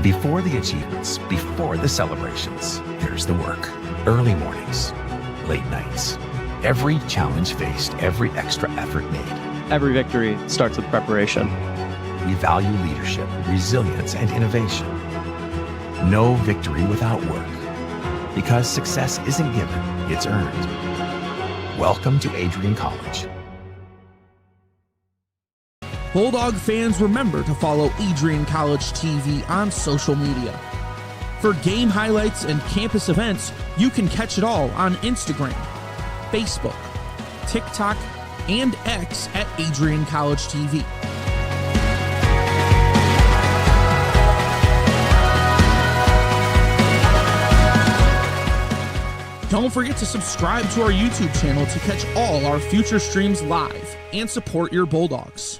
Before the achievements, before the celebrations, there's the work. Early mornings, late nights. Every challenge faced, every extra effort made. Every victory starts with preparation. We value leadership, resilience, and innovation. No victory without work. Because success isn't given, it's earned. Welcome to Adrian College. Bulldog fans, remember to follow Adrian College TV on social media. For game highlights and campus events, you can catch it all on Instagram, Facebook, TikTok, and X at Adrian College TV. Don't forget to subscribe to our YouTube channel to catch all our future streams live and support your Bulldogs.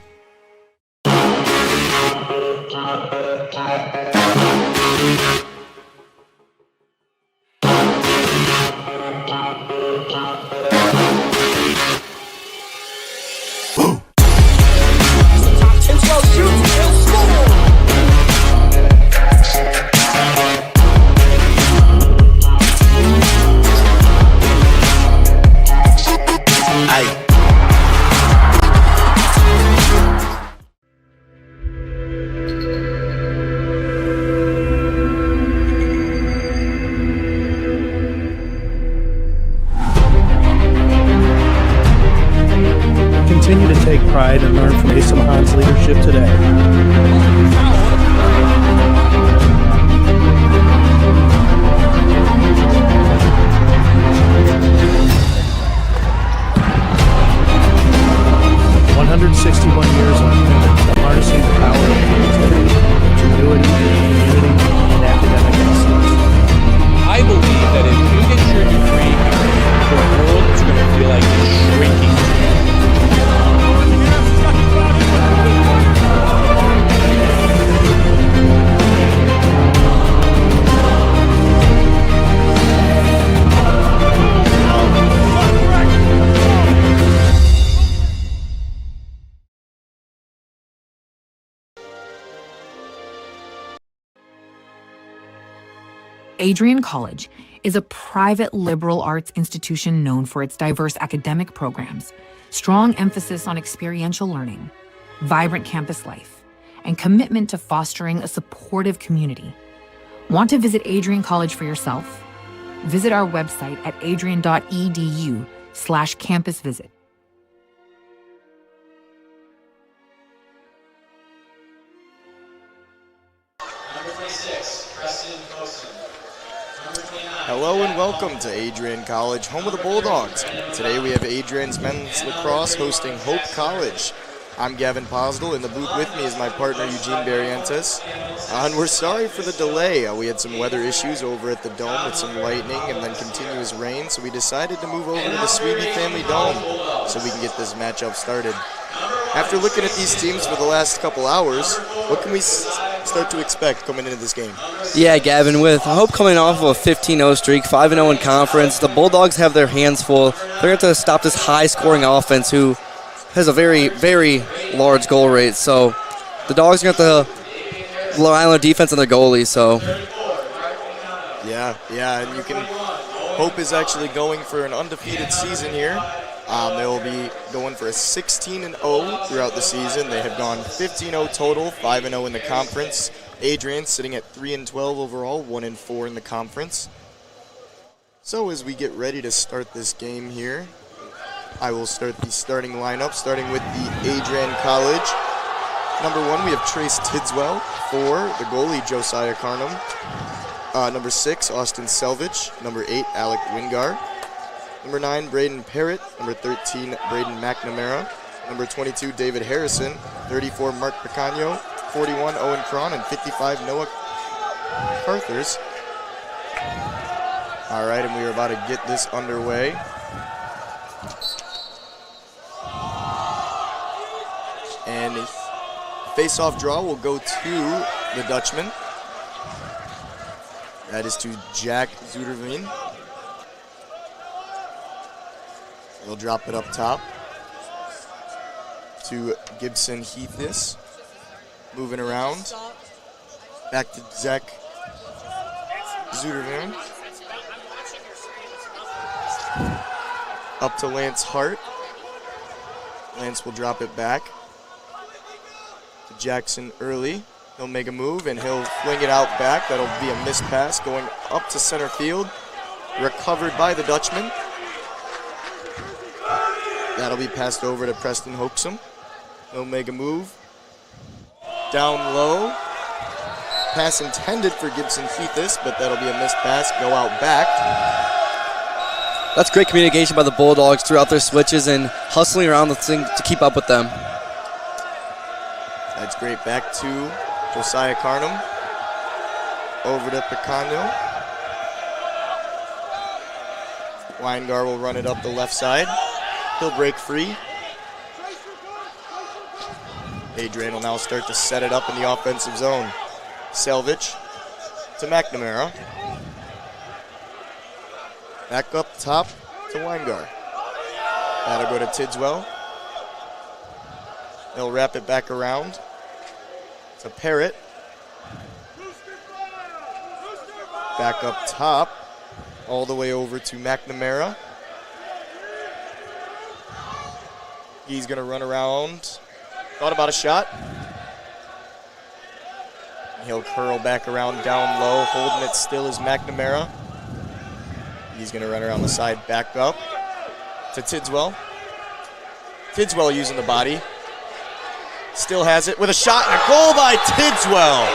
Continue to take pride and learn from Asa Mahan's leadership today. Years of harnessing the power of creativity, ingenuity, unity, and academic excellence. I believe that if you get your degree, the world is going to feel like it's shrinking. Adrian College is a private liberal arts institution known for its diverse academic programs, strong emphasis on experiential learning, vibrant campus life, and commitment to fostering a supportive community. Want to visit Adrian College for yourself? Visit our website at adrian.edu/campus visit. Hello and welcome to Adrian College, home of the Bulldogs. Today we have Adrian's men's lacrosse hosting Hope College. I'm Gavin Posdel. In the booth with me is my partner Eugene Barrientos. And we're sorry for the delay. We had some weather issues over at the Dome with some lightning and then continuous rain, so we decided to move over to the Sweeby Family Dome so we can get this matchup started. After looking at these teams for the last couple hours, what can we start to expect coming into this game? Yeah, Gavin, with Hope coming off of a 15-0 streak, 5-0 in conference, the Bulldogs have their hands full. They're going to stop this high-scoring offense who has a very, very large goal rate. So the Dogs are going to rely on their defense and their goalie. So yeah, and you can Hope is actually going for an undefeated season here. They will be going for a 16-0 throughout the season. They have gone 15-0 total, 5-0 in the conference. Adrian sitting at 3-12 overall, 1-4 in the conference. So as we get ready to start this game here, I will start the starting lineup, starting with the Adrian College. Number 1, we have Trace Tidswell. 4, the goalie, Josiah Carnum. Number 6, Austin Selvich. Number 8, Alec Wingar. Number 9, Braden Parrott. Number 13, Braden McNamara. Number 22, David Harrison. 34, Mark Picano. 41, Owen Cron. And 55, Noah Carthers. All right, and we are about to get this underway. And face-off draw will go to the Dutchman. That is to Jack Zuderveen. He'll drop it up top to Gibson Heathis. Moving around. Back to Zach Zuderman. Up to Lance Hart. Lance will drop it back to Jackson early. He'll make a move and he'll fling it out back. That'll be a missed pass going up to center field. Recovered by the Dutchman. That'll be passed over to Preston Hoaxum. He'll make a move. Down low. Pass intended for Gibson Heathis, but that'll be a missed pass. Go out back. That's great communication by the Bulldogs throughout their switches and hustling around the thing to keep up with them. That's great. Back to Josiah Carnum. Over to Picano. Weingar will run it up the left side. He'll break free. Adrian will now start to set it up in the offensive zone. Selvich to McNamara. Back up top to Weingar. That'll go to Tidswell. They'll wrap it back around to Parrott. Back up top, all the way over to McNamara. He's gonna run around. Thought about a shot. He'll curl back around down low, holding it still is McNamara. He's gonna run around the side, back up to Tidswell. Tidswell using the body. Still has it with a shot and a goal by Tidswell.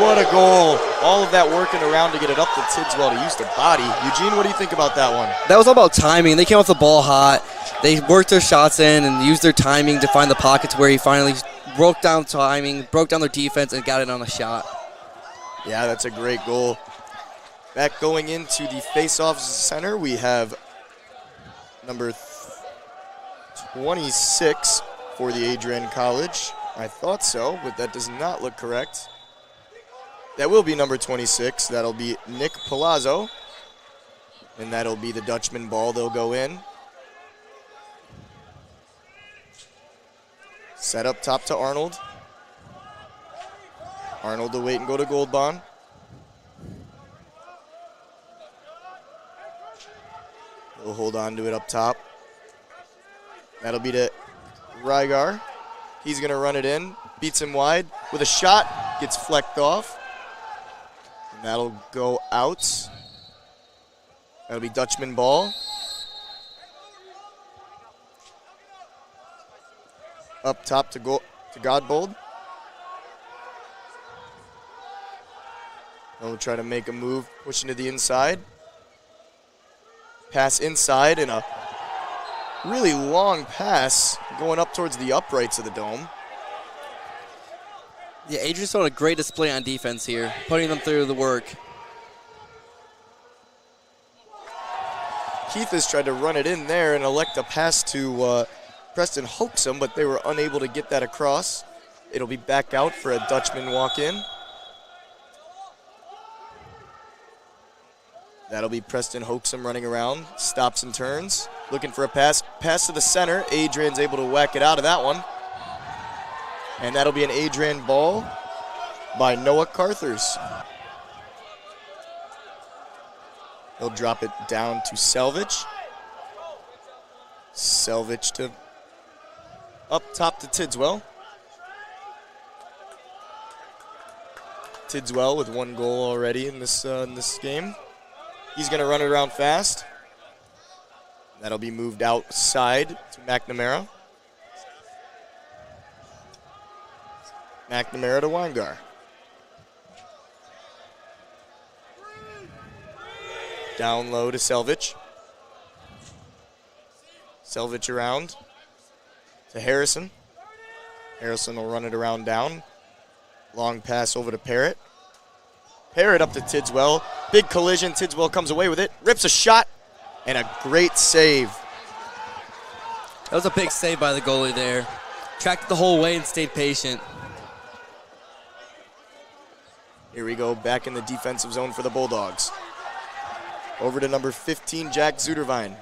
What a goal. All of that working around to get it up to Tidswell to use the body. Eugene, what do you think about that one? That was all about timing. They came off the ball hot. They worked their shots in and used their timing to find the pockets where he finally broke down timing, broke down their defense, and got it on a shot. Yeah, that's a great goal. Back going into the face-off center, we have number 26 for the Adrian College. I thought so, but that does not look correct. That will be number 26. That'll be Nick Palazzo. And that'll be the Dutchman ball. They'll go in. Set up top to Arnold. Arnold to wait and go to Goldbond. He'll hold on to it up top. That'll be to Rygar. He's going to run it in. Beats him wide with a shot. Gets flecked off. And that'll go out. That'll be Dutchman ball. Up top to Godbold. He'll try to make a move, pushing to the inside. Pass inside and a really long pass going up towards the uprights of the dome. Yeah, Adrian's showing a great display on defense here, putting them through the work. Keith has tried to run it in there and elect a pass to Preston Hoaxum, but they were unable to get that across. It'll be back out for a Dutchman walk-in. That'll be Preston Hoaxum running around, stops and turns, looking for a pass. Pass to the center. Adrian's able to whack it out of that one. And that'll be an Adrian ball by Noah Carthers. He'll drop it down to Selvich. Selvich to up top to Tidswell. Tidswell with one goal already in this game. He's going to run it around fast. That'll be moved outside to McNamara. McNamara to Weingar. Down low to Selvich. Selvich around to Harrison. Harrison will run it around down. Long pass over to Parrott. Parrott up to Tidswell. Big collision. Tidswell comes away with it. Rips a shot. And a great save. That was a big save by the goalie there. Tracked it the whole way and stayed patient. Here we go, back in the defensive zone for the Bulldogs. Over to number 15, Jack Zudervine.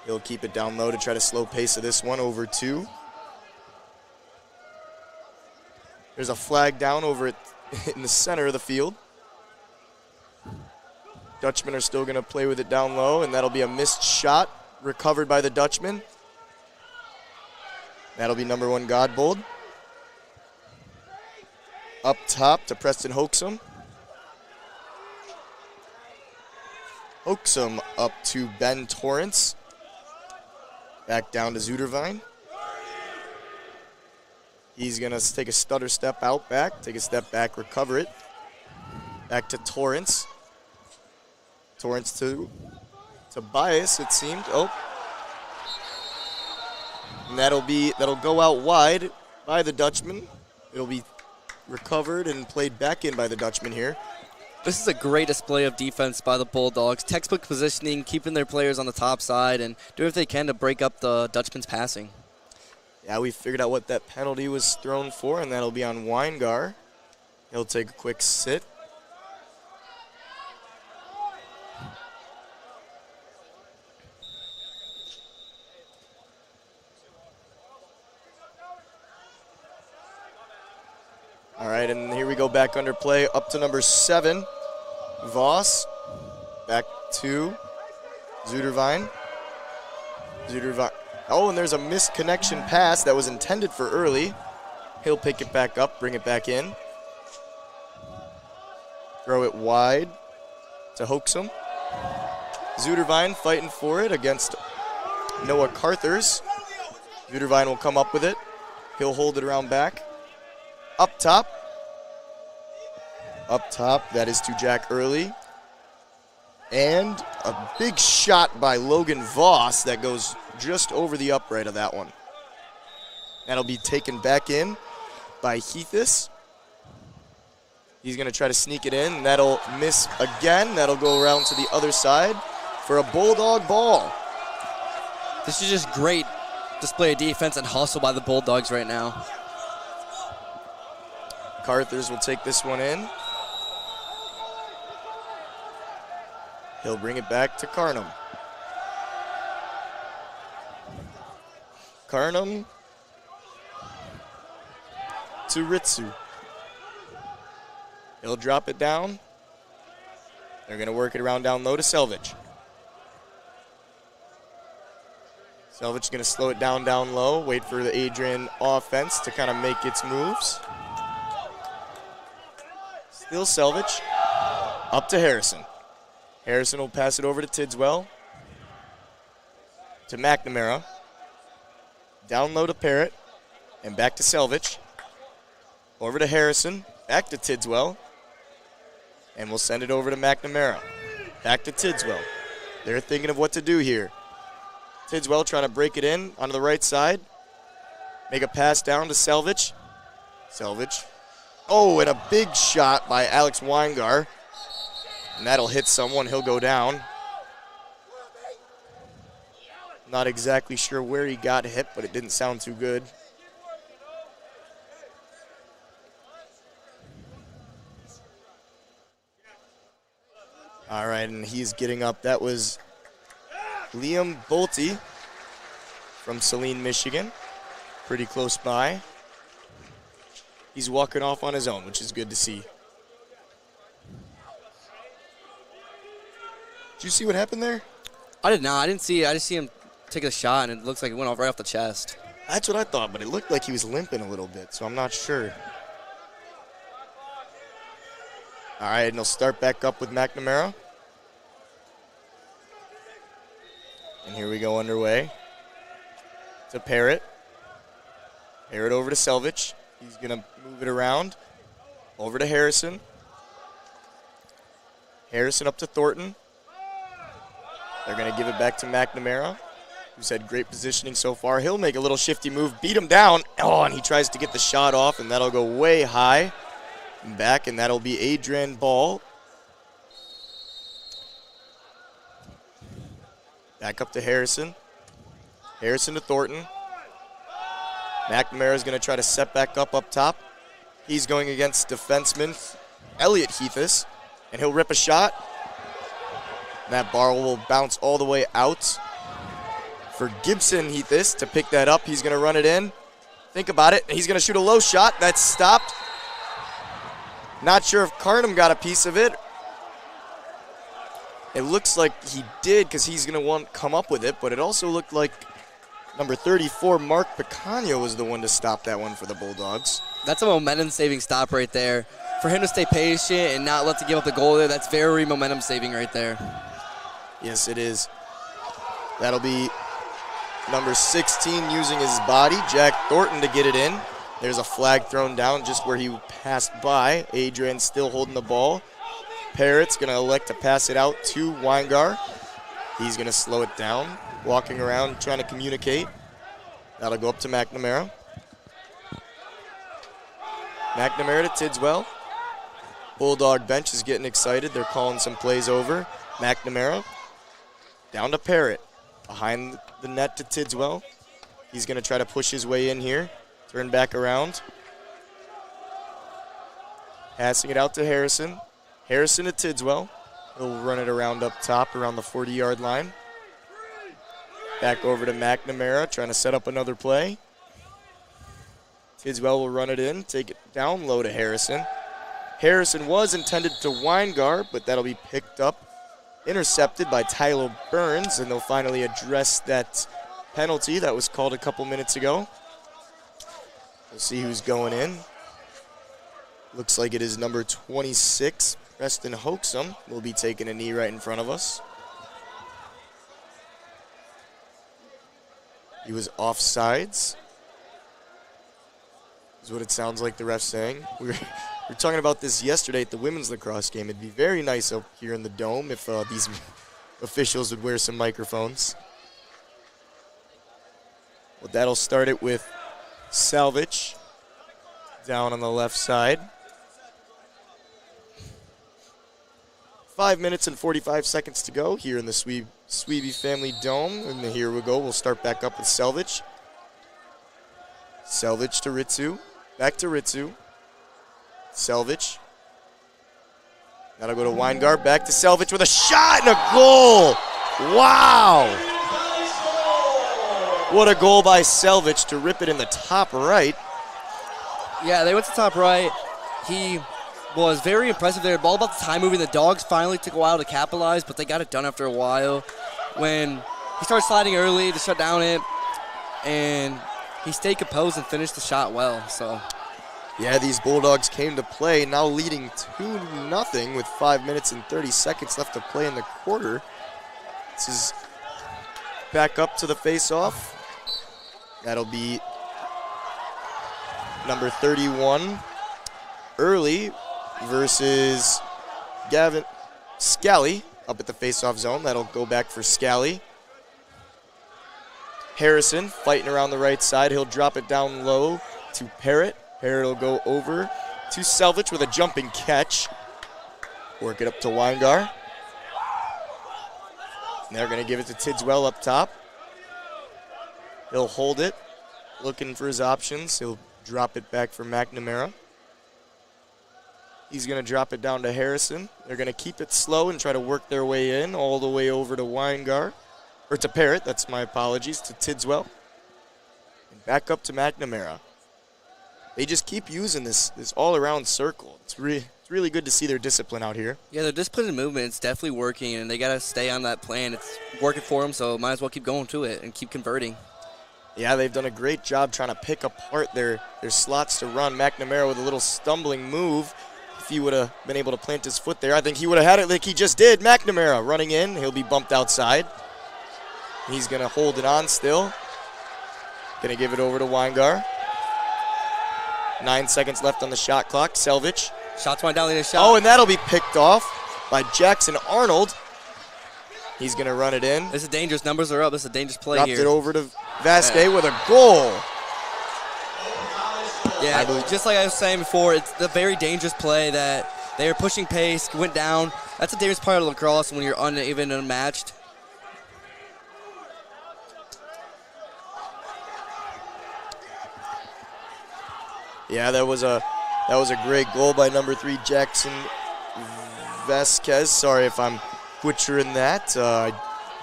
He'll keep it down low to try to slow pace of this one. Over to There's a flag down over in the center of the field. Dutchmen are still going to play with it down low, and that'll be a missed shot recovered by the Dutchman. That'll be number 1 Godbold. Up top to Preston Hoaxum. Hoaxum up to Ben Torrance. Back down to Zudervine. He's going to take a stutter step out back, take a step back, recover it. Back to Torrance. Torrance to Bias, it seemed. Oh. And that'll go out wide by the Dutchman. It'll be recovered and played back in by the Dutchman here. This is a great display of defense by the Bulldogs. Textbook positioning, keeping their players on the top side, and doing what they can to break up the Dutchman's passing. Yeah, we figured out what that penalty was thrown for, and that'll be on Weingar. He'll take a quick sit. All right, and here we go back under play, up to number 7, Voss. Back to Zudervine. Oh, and there's a missed connection pass that was intended for early. He'll pick it back up, bring it back in. Throw it wide to Hoaxum. Zudervine fighting for it against Noah Carthers. Zudervine will come up with it. He'll hold it around back. Up top, that is to Jack Early. And a big shot by Logan Voss that goes just over the upright of that one. That'll be taken back in by Heathis. He's going to try to sneak it in, and that'll miss again. That'll go around to the other side for a Bulldog ball. This is just great display of defense and hustle by the Bulldogs right now. Carthers will take this one in. He'll bring it back to Carnum. Carnum to Ritsu. He'll drop it down. They're going to work it around down low to Selvage. Selvage is going to slow it down low, wait for the Adrian offense to kind of make its moves. Still Selvage. Up to Harrison. Harrison will pass it over to Tidswell. To McNamara. Down low to Parrott. And back to Selvage. Over to Harrison. Back to Tidswell. And we'll send it over to McNamara. Back to Tidswell. They're thinking of what to do here. Tidswell trying to break it in onto the right side. Make a pass down to Selvage. Selvage. Oh, and a big shot by Alex Weingar. And that'll hit someone. He'll go down. Not exactly sure where he got hit, but it didn't sound too good. All right, and he's getting up. That was Liam Bolte from Saline, Michigan. Pretty close by. He's walking off on his own, which is good to see. Did you see what happened there? I did not. I didn't see it. I just see him take a shot, and it looks like it went off right off the chest. That's what I thought, but it looked like he was limping a little bit, so I'm not sure. All right, and he'll start back up with McNamara. And here we go underway. To Parrott. Parrott over to Selvage. He's going to move it around. Over to Harrison. Harrison up to Thornton. They're going to give it back to McNamara, who's had great positioning so far. He'll make a little shifty move, beat him down. Oh, and he tries to get the shot off, and that'll go way high and back, and that'll be Adrian Ball. Back up to Harrison. Harrison to Thornton. McNamara's going to try to set back up top. He's going against defenseman Elliot Heathis, and he'll rip a shot. And that ball will bounce all the way out for Gibson Heathis to pick that up. He's going to run it in. Think about it. He's going to shoot a low shot. That's stopped Not sure if Carnum got a piece of it. It looks like he did because he's going to want to come up with it, but it also looked like number 34, Mark Picanio, was the one to stop that one for the Bulldogs. That's a momentum-saving stop right there. For him to stay patient and not let to give up the goal there, that's very momentum-saving right there. Yes, it is. That'll be number 16 using his body, Jack Thornton, to get it in. There's a flag thrown down just where he passed by. Adrian still holding the ball. Parrott's going to elect to pass it out to Weingar. He's going to slow it down, walking around trying to communicate. That'll go up to McNamara. McNamara to Tidswell. Bulldog bench is getting excited. They're calling some plays over. McNamara down to Parrott. Behind the net to Tidswell. He's going to try to push his way in here. Turn back around. Passing it out to Harrison. Harrison to Tidswell. He'll run it around up top around the 40-yard line. Back over to McNamara, trying to set up another play. Tidswell will run it in, take it down low to Harrison. Harrison was intended to Weingar, but that'll be picked up, intercepted by Tyler Burns, and they'll finally address that penalty that was called a couple minutes ago. We'll see who's going in. Looks like it is number 26, Preston Hoaxum, will be taking a knee right in front of us. He was offsides, is what it sounds like the ref's saying. We were talking about this yesterday at the women's lacrosse game. It'd be very nice up here in the Dome if these officials would wear some microphones. Well, that'll start it with Salvage down on the left side. 5 minutes and 45 seconds to go here in the Sweeby Family Dome. And here we go. We'll start back up with Selvage. Selvage to Ritsu. Back to Ritsu. Selvage. That'll go to Weingart. Back to Selvage with a shot and a goal. Wow. What a goal by Selvage to rip it in the top right. Yeah, they went to top right. He was very impressive there. All about the time moving. The Dogs finally took a while to capitalize, but they got it done after a while. When he started sliding early to shut down it, and he stayed composed and finished the shot well. So, yeah, these Bulldogs came to play, now leading 2-0 with 5 minutes and 30 seconds left to play in the quarter. This is back up to the face-off. That'll be number 31, Early, versus Gavin Scally up at the face-off zone. That'll go back for Scally. Harrison fighting around the right side. He'll drop it down low to Parrott. Parrott will go over to Selvage with a jumping catch. Work it up to Weingar. And they're going to give it to Tidswell up top. He'll hold it, looking for his options. He'll drop it back for McNamara. He's going to drop it down to Harrison. They're going to keep it slow and try to work their way in all the way over to Weingar. Or to Parrott, that's my apologies, to Tidswell. And back up to McNamara. They just keep using this all-around circle. It's really good to see their discipline out here. Yeah, their discipline and movement, it's definitely working, and they got to stay on that plan. It's working for them, so might as well keep going to it and keep converting. Yeah, they've done a great job trying to pick apart their slots to run. McNamara with a little stumbling move. If he would have been able to plant his foot there, I think he would have had it like he just did. McNamara running in. He'll be bumped outside. He's going to hold it on still. Going to give it over to Weingar. 9 seconds left on the shot clock. Selvage. Shots went down in his shot. Oh, and that'll be picked off by Jackson Arnold. He's going to run it in. This is dangerous. Numbers are up. This is a dangerous play Dropped here. it over to Vasquez with a goal. Yeah, just like I was saying before, it's the very dangerous play that they were pushing pace, went down. That's a dangerous part of lacrosse when you're uneven and unmatched. Yeah, that was a great goal by number 3 Jackson Vasquez. Sorry if I'm butchering that. I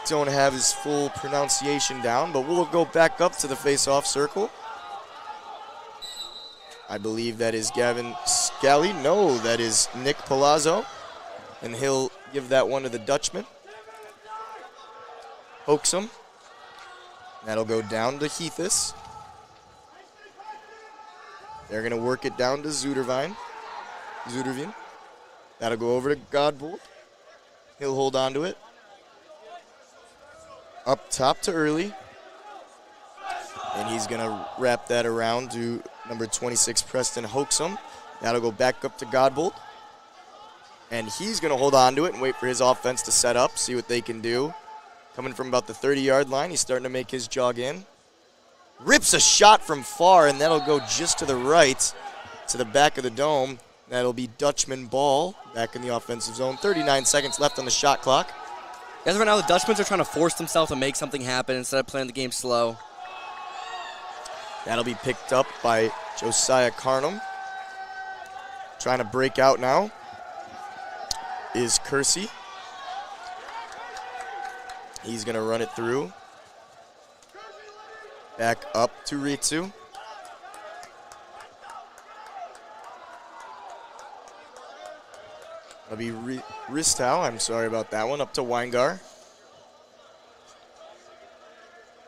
don't have his full pronunciation down, but we'll go back up to the face-off circle. I believe that is Gavin Scally. No, that is Nick Palazzo. And he'll give that one to the Dutchman. Hoaxum. That'll go down to Heathis. They're going to work it down to Zuderveen. That'll go over to Godbold. He'll hold on to it. Up top to Early. And he's going to wrap that around to number 26, Preston Hoaxum. That'll go back up to Godbold. And he's going to hold on to it and wait for his offense to set up, see what they can do. Coming from about the 30-yard line, he's starting to make his jog in. Rips a shot from far, and that'll go just to the right, to the back of the dome. That'll be Dutchman ball back in the offensive zone. 39 seconds left on the shot clock. As of right now, the Dutchmans are trying to force themselves to make something happen instead of playing the game slow. That'll be picked up by Josiah Carnum. Trying to break out now is Kersey. He's going to run it through. Back up to Ritsu. That'll be Ristow. I'm sorry about that one. Up to Weingar.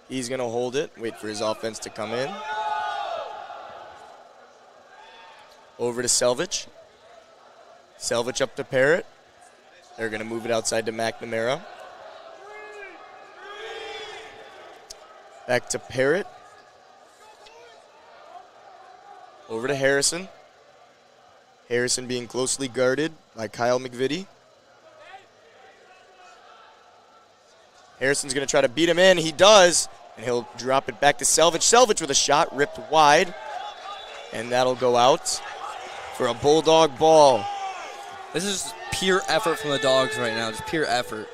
He's going to hold it. Wait for his offense to come in. Over to Selvich. Selvich up to Parrott. They're going to move it outside to McNamara. Back to Parrott. Over to Harrison. Harrison being closely guarded by Kyle McVitie. Harrison's going to try to beat him in. He does. And he'll drop it back to Selvich. Selvich with a shot ripped wide. And that'll go out for a Bulldog ball. This is pure effort from the Dogs right now. Just pure effort.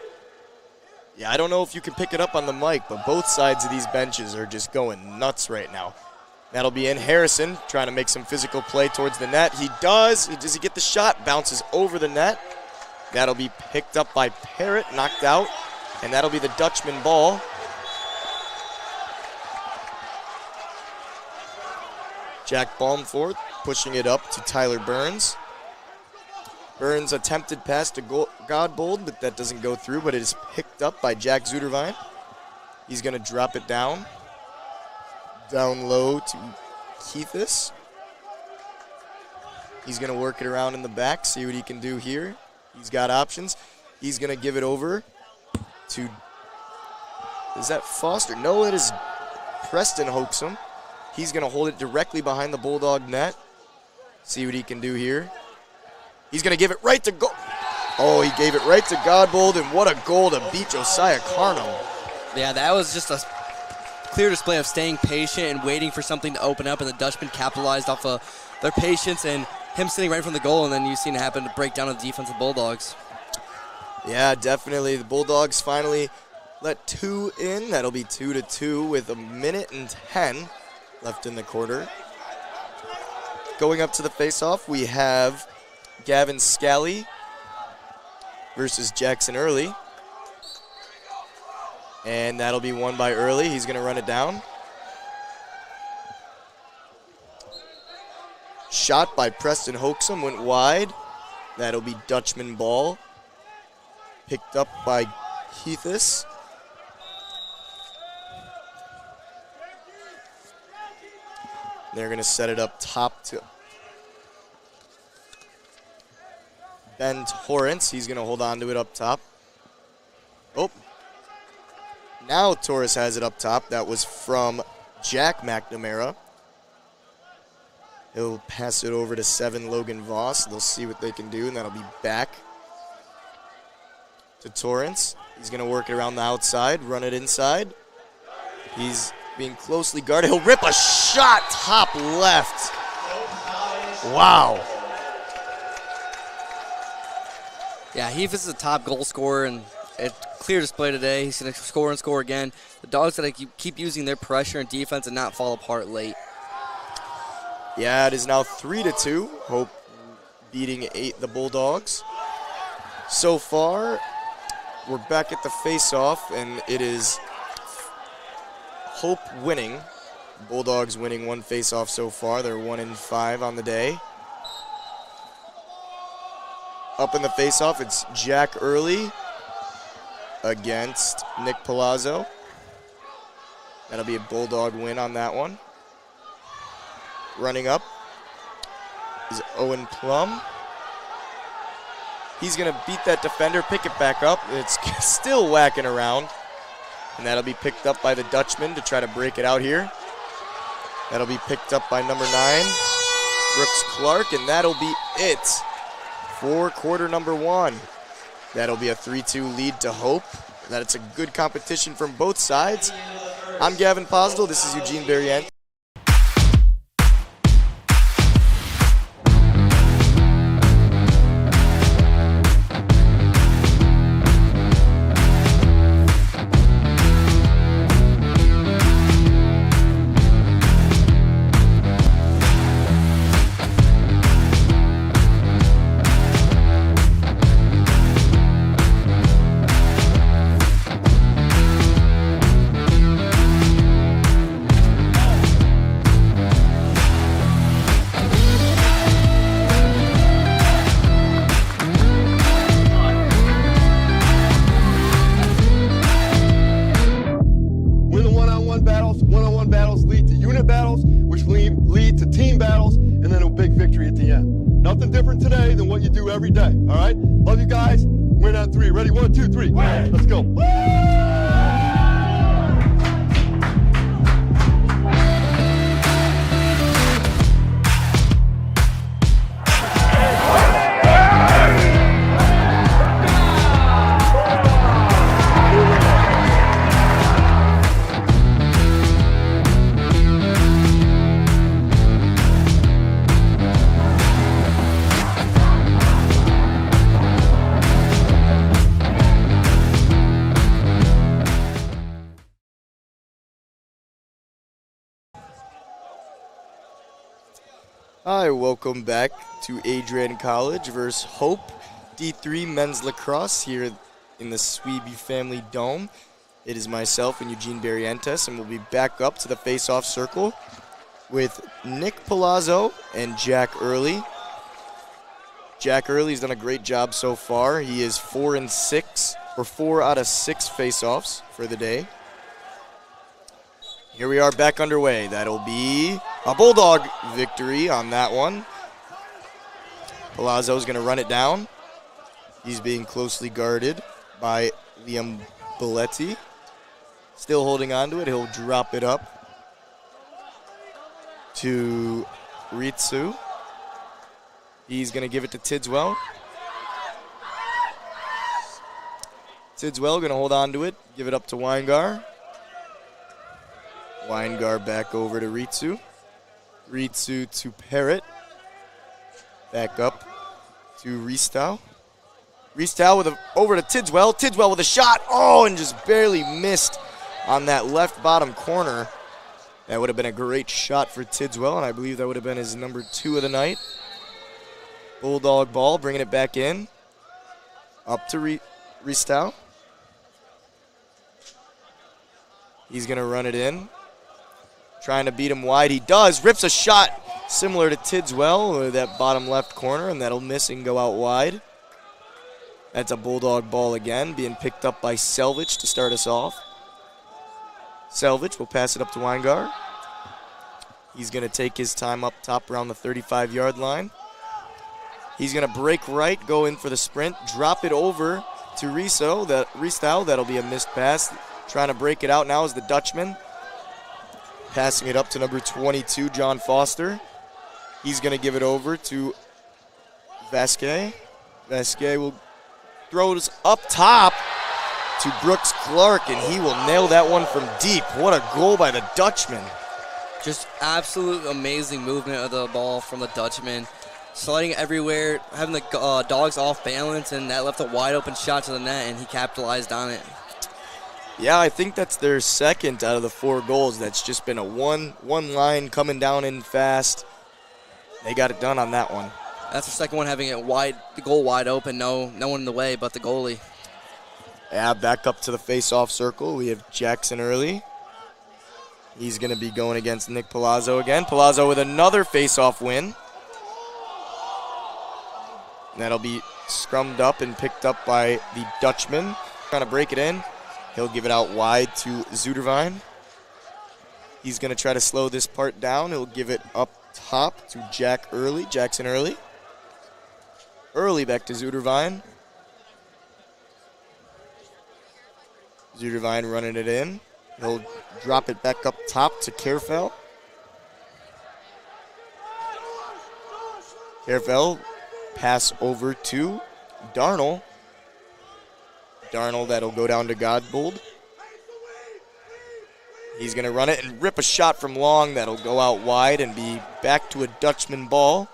Yeah, I don't know if you can pick it up on the mic, but both sides of these benches are just going nuts right now. That'll be in. Harrison trying to make some physical play towards the net. He does. Does he get the shot? Bounces over the net. That'll be picked up by Parrott, knocked out. And that'll be the Dutchman ball. Jack Balmforth pushing it up to Tyler Burns. Burns attempted pass to Godbold, but that doesn't go through, but it is picked up by Jack Zuderveen. He's going to drop it down. Down low to Keithis. He's going to work it around in the back, see what he can do here. He's got options. He's going to give it over to, is that Foster? No, it is Preston Hoaxum. He's going to hold it directly behind the Bulldog net. See what he can do here. He's going to give it right to goal. Oh, he gave it right to Godbold, and what a goal to beat Josiah Carnum. Yeah, that was just a clear display of staying patient and waiting for something to open up, and the Dutchmen capitalized off of their patience and him sitting right in front of the goal, and then you've seen it happen to break down the defense of the Bulldogs. Yeah, definitely. The Bulldogs finally let two in. That'll be 2-2 with 1:10 left in the quarter. Going up to the face-off, we have Gavin Scally versus Jackson Early. And that'll be won by Early. He's going to run it down. Shot by Preston Hoaxum, went wide. That'll be Dutchman ball. Picked up by Heathis. They're going to set it up top to Ben Torrance. He's going to hold on to it up top. Oh. Now Torres has it up top. That was from Jack McNamara. He'll pass it over to 7 Logan Voss. They'll see what they can do, and that'll be back to Torrance. He's going to work it around the outside, run it inside. He's being closely guarded. He'll rip a shot top left. Wow. Yeah, Heath is the top goal scorer, and a clear display today. He's going to score and score again. The Dogs got to keep using their pressure and defense and not fall apart late. Yeah, it is now 3-2. Hope beating the Bulldogs. So far, we're back at the face-off, and it is Hope winning Bulldogs winning one face-off so far. They're 1-5 on the day. Up in the face-off, it's Jack Early against Nick Palazzo. That'll be a Bulldog win on that one. Running up is Owen Plum. He's going to beat that defender, pick it back up. It's still whacking around. And that'll be picked up by the Dutchman to try to break it out here. That'll be picked up by number 9, Brooks Clark, and that'll be it for quarter number 1. That'll be a 3-2 lead to Hope. That it's a good competition from both sides. I'm Gavin Posdel. This is Eugene Barriente. One-on-one battles lead to unit battles, which lead to team battles, and then a big victory at the end. Nothing different today than what you do every day, all right? Love you guys. Win on 3. Ready? 1, 2, 3. Let's go. Hi, welcome back to Adrian College versus Hope D3 Men's Lacrosse here in the Sweeby Family Dome. It is myself and Eugene Barrientes, and we'll be back up to the face-off circle with Nick Palazzo and Jack Early. Jack Early's done a great job so far. He is 4-6, or 4 out of 6 face-offs for the day. Here we are back underway. That'll be a Bulldog victory on that one. Palazzo's going to run it down. He's being closely guarded by Liam Belletti. Still holding on to it. He'll drop it up to Ritsu. He's going to give it to Tidswell. Tidswell going to hold on to it, give it up to Weingar. Weingar back over to Ritsu. Ritsu to Parrott. Back up to Ristow. Ristow with over to Tidswell. Tidswell with a shot. Oh, and just barely missed on that left bottom corner. That would have been a great shot for Tidswell, and I believe that would have been his number 2 of the night. Bulldog ball, bringing it back in. Up to Ristow. He's going to run it in. Trying to beat him wide. He does. Rips a shot similar to Tidswell with that bottom left corner, and that'll miss and go out wide. That's a Bulldog ball again, being picked up by Selvich to start us off. Selvich will pass it up to Weingar. He's going to take his time up top around the 35-yard line. He's going to break right, go in for the sprint, drop it over to Ristow. That'll be a missed pass. Trying to break it out now is the Dutchman. Passing it up to number 22, John Foster. He's going to give it over to Vasquez. Vasquez will throw it up top to Brooks Clark, and he will nail that one from deep. What a goal by the Dutchman. Just absolute amazing movement of the ball from the Dutchman. Sliding everywhere, having the dogs off balance, and that left a wide open shot to the net, and he capitalized on it. Yeah, I think that's their second out of the 4 goals. That's just been a one line coming down in fast. They got it done on that one. That's the second one, having it wide, the goal wide open, no one in the way but the goalie. Yeah, back up to the face-off circle. We have Jackson Early. He's going to be going against Nick Palazzo again. Palazzo with another face-off win. That'll be scrummed up and picked up by the Dutchman. Trying to break it in. He'll give it out wide to Zuderwein. He's going to try to slow this part down. He'll give it up top to Jackson Early. Early back to Zuderwein. Zuderwein running it in. He'll drop it back up top to Kerfel. Kerfel pass over to Darnell. Darnell, that'll go down to Godbold. He's going to run it and rip a shot from long. That'll go out wide and be back to a Dutchman ball.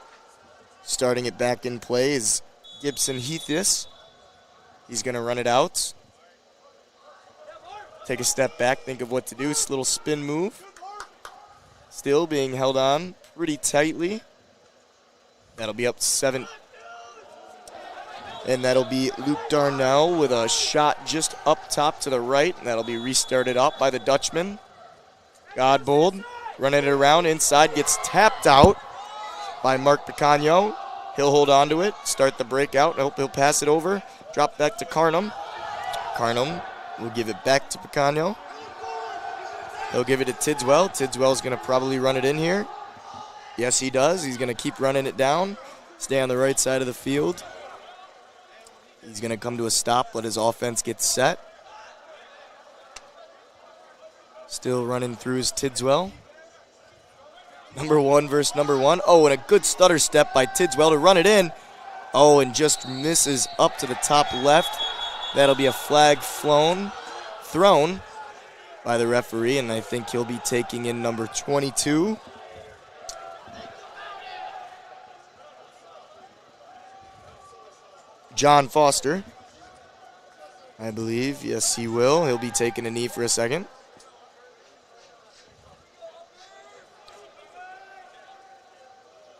Starting it back in play is Gibson Heathis. He's going to run it out. Take a step back, think of what to do. This little spin move. Still being held on pretty tightly. That'll be up 7. And that'll be Luke Darnell with a shot just up top to the right. And that'll be restarted up by the Dutchman. Godbold running it around inside, gets tapped out by Mark Picagno. He'll hold on to it, start the breakout. Nope, he'll pass it over. Drop back to Carnum. Carnum will give it back to Picagno. He'll give it to Tidswell. Tidswell's going to probably run it in here. Yes, he does. He's going to keep running it down. Stay on the right side of the field. He's going to come to a stop, let his offense get set. Still running through his Tidswell. Number 1 versus number 1. Oh, and a good stutter step by Tidswell to run it in. Oh, and just misses up to the top left. That'll be a flag thrown by the referee, and I think he'll be taking in number 22. John Foster, I believe. Yes, he will. He'll be taking a knee for a second.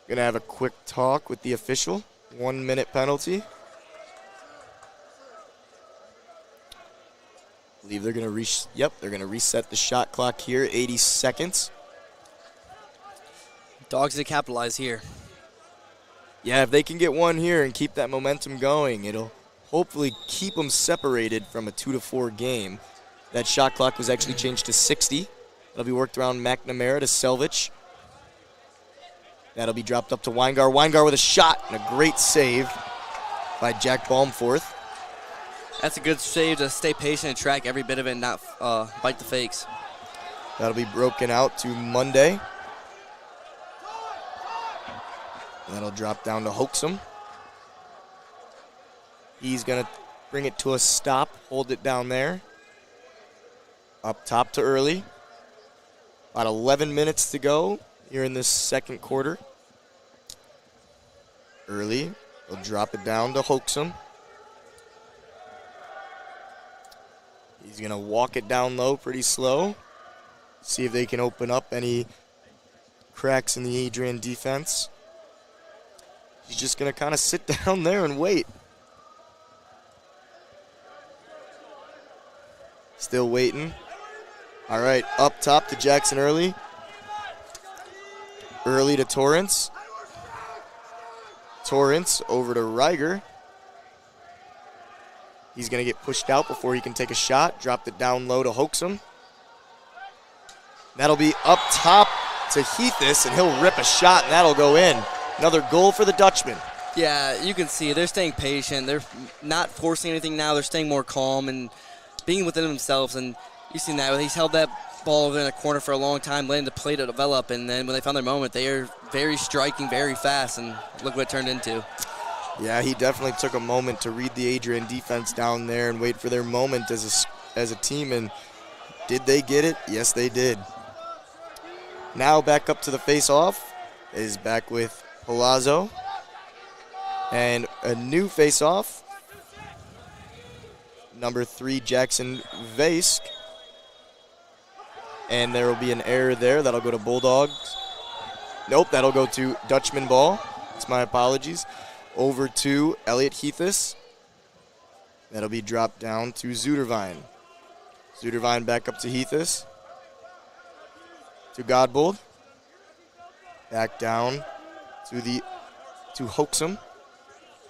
Going to have a quick talk with the official. 1 minute penalty. I believe they're going to they're going to reset the shot clock here. 80 seconds. Dogs to capitalize here. Yeah, if they can get one here and keep that momentum going, it'll hopefully keep them separated from a 2-4 game. That shot clock was actually changed to 60. It'll be worked around McNamara to Selvich. That'll be dropped up to Weingar. Weingar with a shot and a great save by Jack Balmforth. That's a good save to stay patient and track every bit of it and not bite the fakes. That'll be broken out to Monday. That'll drop down to Hoaxum. He's going to bring it to a stop, hold it down there. Up top to Early. About 11 minutes to go here in this second quarter. Early will drop it down to Hoaxum. He's going to walk it down low pretty slow. See if they can open up any cracks in the Adrian defense. He's just going to kind of sit down there and wait. Still waiting. All right, up top to Jackson Early. Early to Torrance. Torrance over to Reiger. He's going to get pushed out before he can take a shot. Dropped it down low to Hoaxum. That'll be up top to Heathis, and he'll rip a shot, and that'll go in. Another goal for the Dutchman. Yeah, you can see they're staying patient. They're not forcing anything now. They're staying more calm and being within themselves. And you've seen that. He's held that ball over in a corner for a long time, letting the play to develop. And then when they found their moment, they are very striking, very fast. And look what it turned into. Yeah, he definitely took a moment to read the Adrian defense down there and wait for their moment as a team. And did they get it? Yes, they did. Now back up to the face-off is back with Palazzo. And a new face-off. Number 3, Jackson Vask. And there will be an error there. That'll go to Bulldogs. Nope, that'll go to Dutchman ball. It's my apologies. Over to Elliot Heathis. That'll be dropped down to Zuderwein. Zuderwein back up to Heathis. to Godbold. Back down to Hoaxum.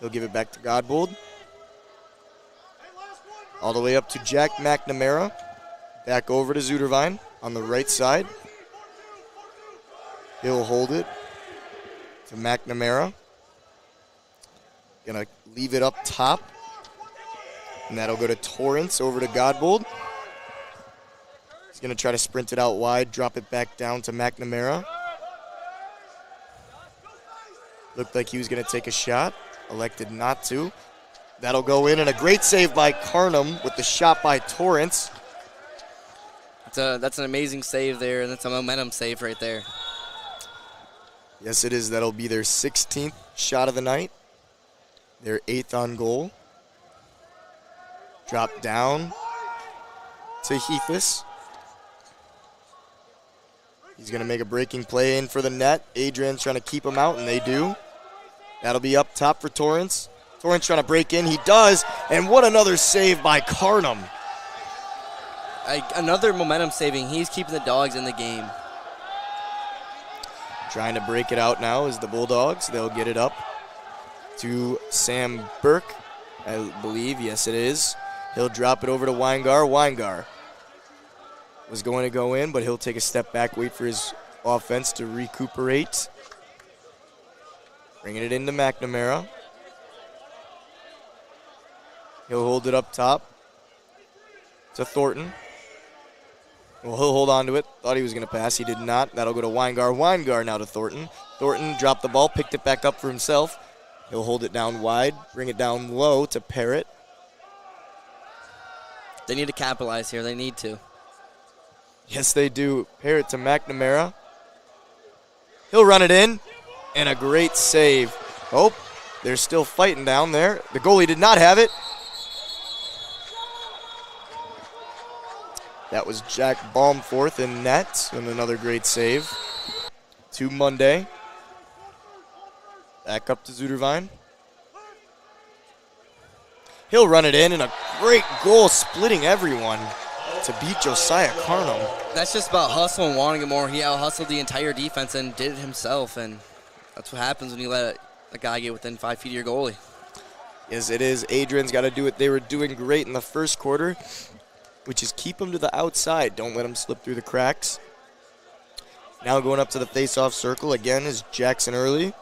He'll give it back to Godbold. All the way up to Jack McNamara. Back over to Zudervine on the right side. He'll hold it to McNamara. Gonna leave it up top. And that'll go to Torrance over to Godbold. He's gonna try to sprint it out wide, drop it back down to McNamara. Looked like he was gonna take a shot, elected not to. That'll go in, and a great save by Carnum with the shot by Torrance. That's an amazing save there, and that's a momentum save right there. Yes, it is. That'll be their 16th shot of the night. Their 8th on goal. Drop down to Heathis. He's going to make a breaking play in for the net. Adrian's trying to keep him out, and they do. That'll be up top for Torrance. Torrance trying to break in. He does. And what another save by Carnum. Another momentum saving. He's keeping the Dogs in the game. Trying to break it out now is the Bulldogs. They'll get it up to Sam Burke, I believe. Yes, it is. He'll drop it over to Weingar. Weingar was going to go in, but he'll take a step back, wait for his offense to recuperate. Bringing it into McNamara. He'll hold it up top to Thornton. Well, he'll hold on to it. Thought he was going to pass. He did not. That'll go to Weingar. Weingar now to Thornton. Thornton dropped the ball, picked it back up for himself. He'll hold it down wide, bring it down low to Parrott. They need to capitalize here. They need to. Yes, they do. Parrott to McNamara. He'll run it in, and a great save. Oh, they're still fighting down there. The goalie did not have it. That was Jack Baumforth in net, and another great save. To Monday. Back up to Zudervine. He'll run it in, and a great goal splitting everyone to beat Josiah Carnum. That's just about hustle and wanting it more. He out-hustled the entire defense and did it himself, and that's what happens when you let a guy get within 5 feet of your goalie. Yes, it is. Adrian's got to do what they were doing great in the first quarter, which is keep them to the outside. Don't let them slip through the cracks. Now going up to the face-off circle again is Jackson Early.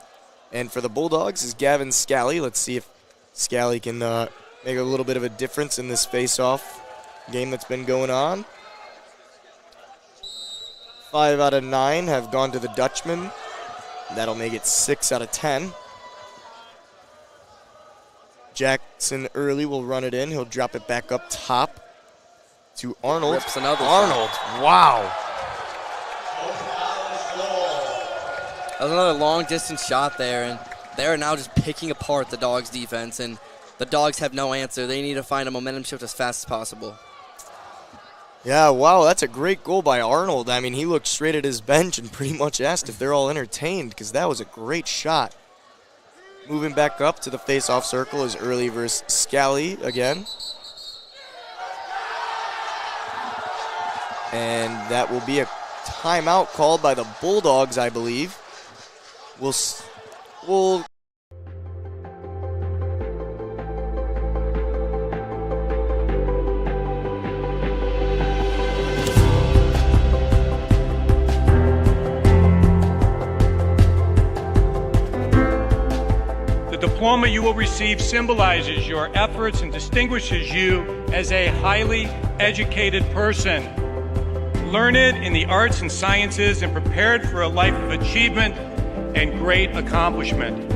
And for the Bulldogs is Gavin Scally. Let's see if Scally can make a little bit of a difference in this face-off game that's been going on. 5 out of 9 have gone to the Dutchman. That'll make it 6 out of 10. Jackson Early will run it in. He'll drop it back up top to Arnold. Rips another Arnold, shot. wow. That was another long-distance shot there, and they're now just picking apart the Dogs' defense, and the Dogs have no answer. They need to find a momentum shift as fast as possible. Yeah, wow, that's a great goal by Arnold. I mean, he looked straight at his bench and pretty much asked if they're all entertained, because that was a great shot. Moving back up to the face-off circle is Early versus Scally again. And that will be a timeout called by the Bulldogs, I believe. We'll The diploma you will receive symbolizes your efforts and distinguishes you as a highly educated person, learned in the arts and sciences and prepared for a life of achievement and great accomplishment.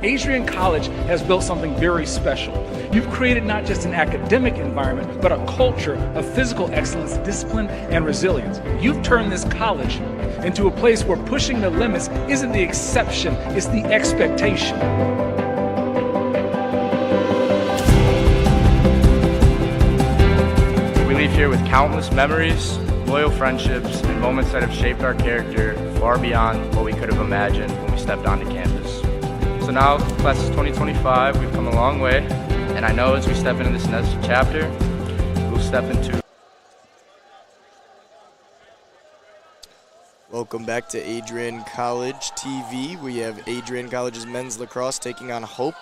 Adrian College has built something very special. You've created not just an academic environment, but a culture of physical excellence, discipline, and resilience. You've turned this college into a place where pushing the limits isn't the exception, it's the expectation. We leave here with countless memories, loyal friendships, and moments that have shaped our character far beyond what we could have imagined when we stepped onto campus. So now, class of 2025, we've come a long way, and I know as we step into this next chapter, we'll step into Welcome back to Adrian College TV. We have Adrian College's men's lacrosse taking on Hope.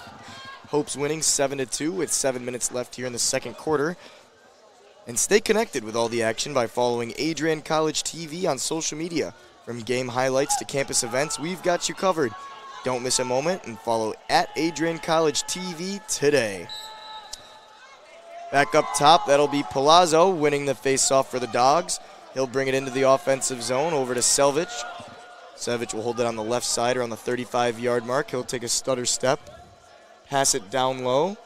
Hope's winning 7-2 with 7 minutes left here in the second quarter. And stay connected with all the action by following Adrian College TV on social media. From game highlights to campus events, we've got you covered. Don't miss a moment and follow @AdrianCollegeTV today. Back up top, that'll be Palazzo winning the face-off for the Dogs. He'll bring it into the offensive zone over to Selvich. Selvich will hold it on the left side or on the 35-yard mark. He'll take a stutter step, pass it down low.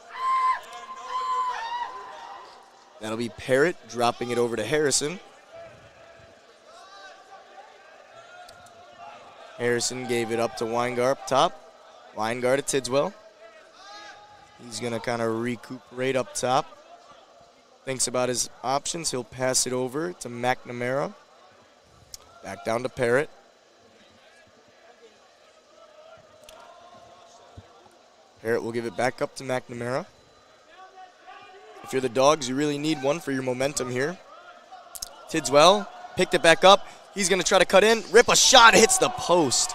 That'll be Parrott dropping it over to Harrison. Harrison gave it up to Weingar up top. Weingar to Tidswell. He's going to kind of recuperate up top. Thinks about his options. He'll pass it over to McNamara. Back down to Parrott. Parrott will give it back up to McNamara. If you're the Dogs, you really need one for your momentum here. Tidswell picked it back up. He's going to try to cut in. Rip a shot, hits the post.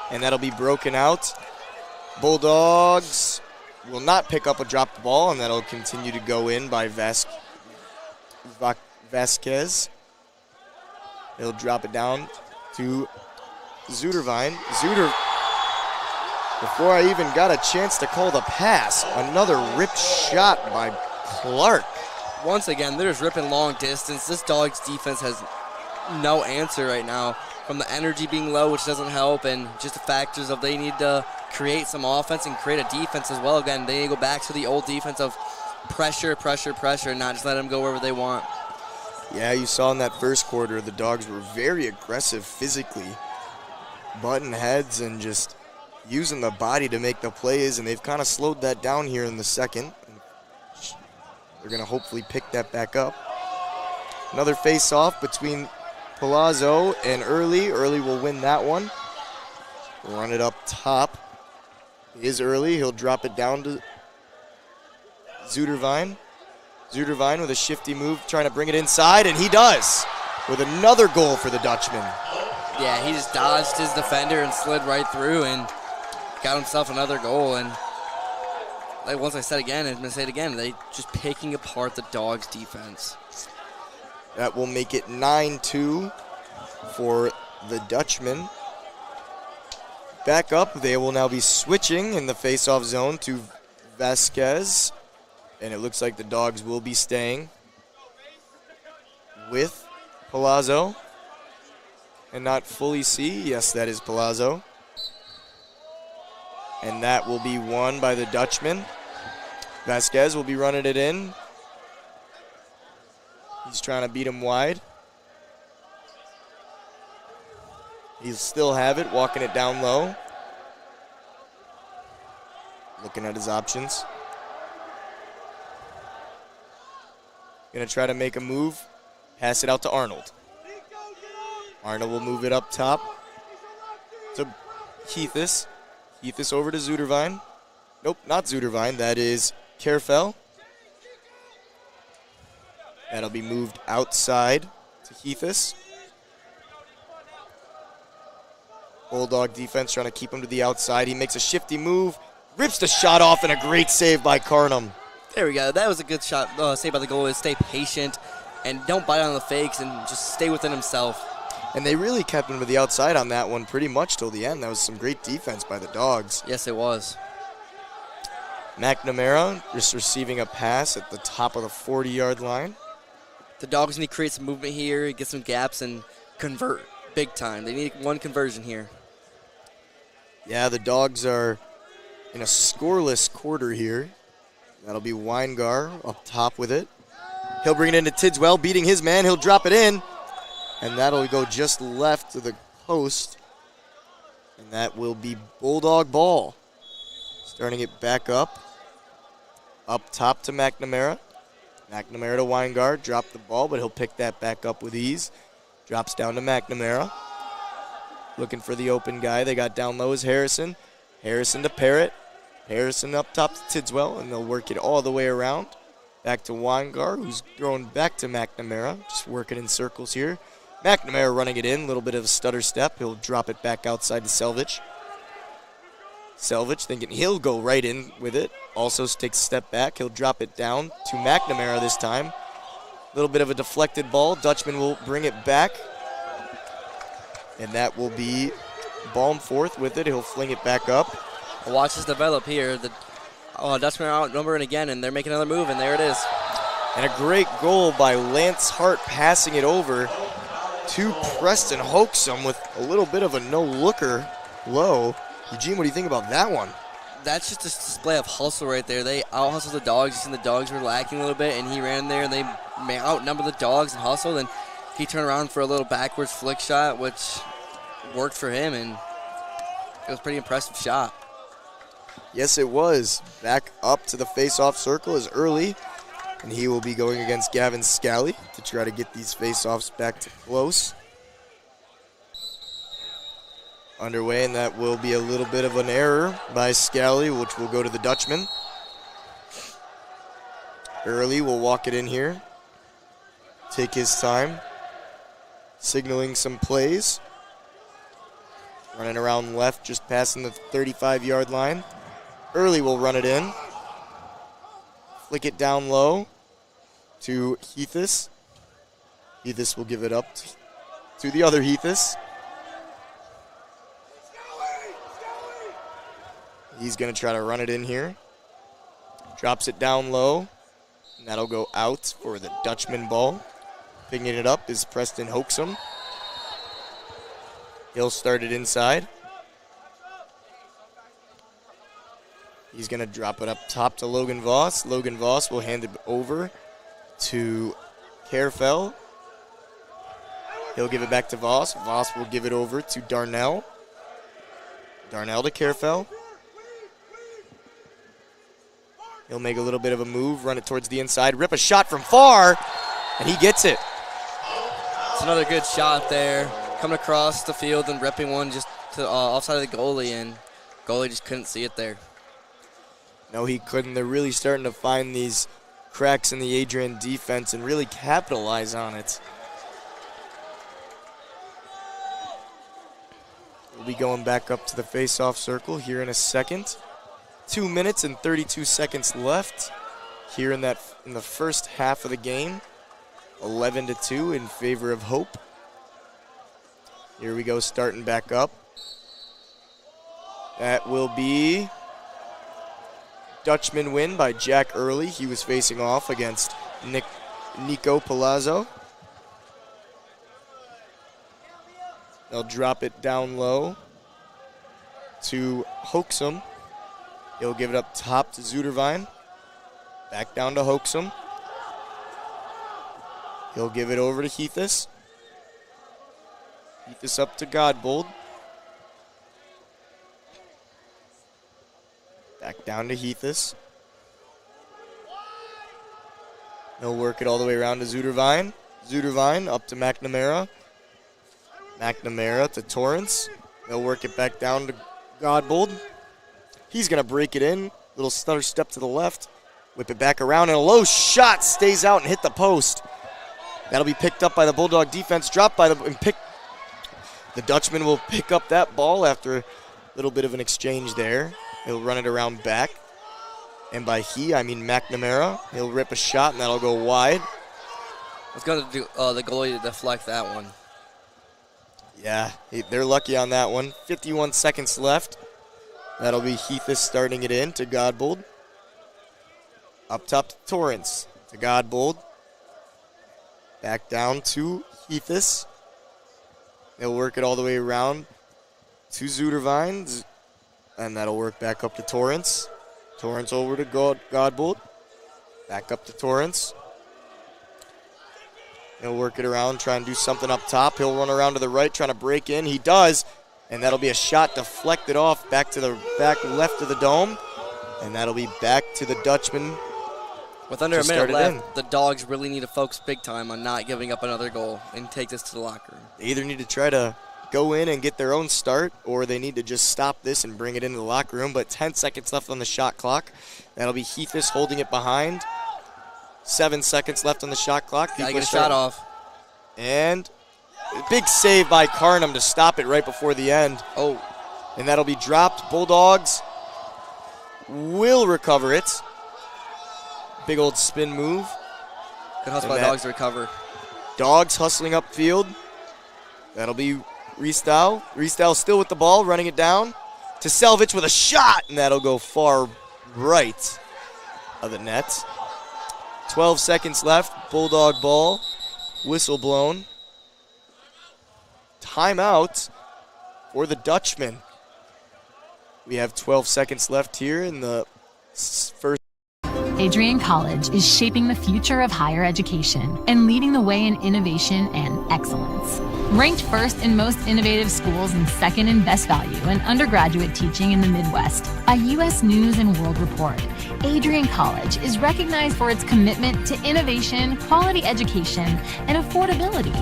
And that'll be broken out. Bulldogs will not pick up a dropped ball, and that'll continue to go in by Vasquez. He'll drop it down to Zudervine. Before I even got a chance to call the pass, another ripped shot by Clark. Once again, they're just ripping long distance. This Dogs defense has no answer right now. From the energy being low, which doesn't help, and just the factors of they need to create some offense and create a defense as well. Again, they go back to the old defense of pressure, and not just let them go wherever they want. Yeah, you saw in that first quarter, the Dogs were very aggressive physically, butting heads and just using the body to make the plays, and they've kind of slowed that down here in the second. They're going to hopefully pick that back up. Another face-off between Palazzo and Early. Early will win that one. Run it up top. Is Early. He'll drop it down to Zudervine. Zudervine with a shifty move, trying to bring it inside, and he does, with another goal for the Dutchman. Yeah, he just dodged his defender and slid right through and got himself another goal. And like once I said again, I'm going to say it again, they just picking apart the Dogs' defense. That will make it 9-2 for the Dutchman. Back up, they will now be switching in the face-off zone to Vasquez. And it looks like the Dogs will be staying with Palazzo. And not fully see. Yes, that is Palazzo. And that will be won by the Dutchman. Vasquez will be running it in. He's trying to beat him wide. He'll still have it, walking it down low. Looking at his options. Gonna try to make a move. Pass it out to Arnold. Arnold will move it up top to Heathis. Heathis over to Zudervine. Nope, not Zudervine. That is Kerfell. That'll be moved outside to Heathis. Bulldog defense trying to keep him to the outside. He makes a shifty move, rips the shot off, and a great save by Carnum. There we go. That was a good shot. Save by the goalie. Stay patient and don't bite on the fakes and just stay within himself. And they really kept him to the outside on that one pretty much till the end. That was some great defense by the Dogs. Yes, it was. McNamara just receiving a pass at the top of the 40-yard line. The Dogs need to create some movement here, get some gaps, and convert big time. They need one conversion here. Yeah, the Dogs are in a scoreless quarter here. That'll be Weingar up top with it. He'll bring it into Tidswell, beating his man. He'll drop it in, and that'll go just left to the post. And that will be Bulldog ball. Starting it back up top to McNamara. McNamara to Weingart, dropped the ball, but he'll pick that back up with ease. Drops down to McNamara. Looking for the open guy. They got down low is Harrison. Harrison to Parrott. Harrison up top to Tidswell, and they'll work it all the way around. Back to Weingart, who's thrown back to McNamara. Just working in circles here. McNamara running it in, a little bit of a stutter step. He'll drop it back outside to Selvich. Selvich thinking he'll go right in with it. Also takes a step back. He'll drop it down to McNamara this time. A little bit of a deflected ball. Dutchman will bring it back. And that will be Balmforth with it. He'll fling it back up. Watch this develop here. The Dutchman are outnumbering again, and they're making another move, and there it is. And a great goal by Lance Hart passing it over to Preston Hoaxum with a little bit of a no-looker low. Eugene, what do you think about that one? That's just a display of hustle right there. They out-hustled the Dogs, and the Dogs were lacking a little bit, and he ran there, and they outnumbered the Dogs and hustled, and he turned around for a little backwards flick shot, which worked for him, and it was a pretty impressive shot. Yes, it was. Back up to the face-off circle is Early, and he will be going against Gavin Scally to try to get these face-offs back to close. Underway, and that will be a little bit of an error by Scally, which will go to the Dutchman. Early will walk it in here, take his time, signaling some plays. Running around left, just passing the 35-yard line. Early will run it in. Flick it down low to Heathis. Heathis will give it up to the other Heathis. He's going to try to run it in here. Drops it down low. And that'll go out for the Dutchman ball. Picking it up is Preston Hoaxum. He'll start it inside. He's going to drop it up top to Logan Voss. Logan Voss will hand it over to Carefell. He'll give it back to Voss. Voss will give it over to Darnell. Darnell to Carefell. He'll make a little bit of a move, run it towards the inside, rip a shot from far, and he gets it. It's another good shot there. Coming across the field and ripping one just to offside of the goalie, and goalie just couldn't see it there. No, he couldn't. They're really starting to find these cracks in the Adrian defense and really capitalize on it. We'll be going back up to the face-off circle here in a second. 2 minutes and 32 seconds left here in the first half of the game. 11-2 in favor of Hope. Here we go, starting back up. That will be Dutchman win by Jack Early. He was facing off against Nico Palazzo. They'll drop it down low to Hoaxum. He'll give it up top to Zuderwein. Back down to Hoaxum. He'll give it over to Heathis. Heathis up to Godbold. Back down to Heathis. He'll work it all the way around to Zuderwein. Zuderwein up to McNamara. McNamara to Torrance. They'll work it back down to Godbold. He's going to break it in. Little stutter step to the left. Whip it back around, and a low shot stays out and hit the post. That'll be picked up by the Bulldog defense. Dropped by the Dutchman will pick up that ball after a little bit of an exchange there. He'll run it around back. And by he, I mean McNamara. He'll rip a shot, and that'll go wide. I was going to do the goalie to deflect that one. Yeah, they're lucky on that one. 51 seconds left. That'll be Heathis starting it in to Godbold. Up top to Torrance. To Godbold. Back down to Heathis. They'll work it all the way around to Zuderwein. And that'll work back up to Torrance. Torrance over to Godbold. Back up to Torrance. He'll work it around, try and do something up top. He'll run around to the right, trying to break in. He does. And that'll be a shot deflected off back to the back left of the dome. And that'll be back to the Dutchman. With under a minute left, the Dogs really need to focus big time on not giving up another goal and take this to the locker room. They either need to try to go in and get their own start, or they need to just stop this and bring it into the locker room. But 10 seconds left on the shot clock. That'll be Heathis holding it behind. 7 seconds left on the shot clock. Gotta get a shot off. And Big save by Carnum to stop it right before the end. Oh. And that'll be dropped. Bulldogs will recover it. Big old spin move. Good hustle by Dogs to recover. Dogs hustling upfield. That'll be Riestal. Riestal still with the ball, running it down to Selvich with a shot, and that'll go far right of the net. 12 seconds left. Bulldog ball. Whistle blown. Timeout for the Dutchman. We have 12 seconds left here in the first. Adrian College is shaping the future of higher education and leading the way in innovation and excellence. Ranked first in most innovative schools and second in best value in undergraduate teaching in the Midwest by U.S. News and World Report, Adrian College is recognized for its commitment to innovation, quality education, and affordability.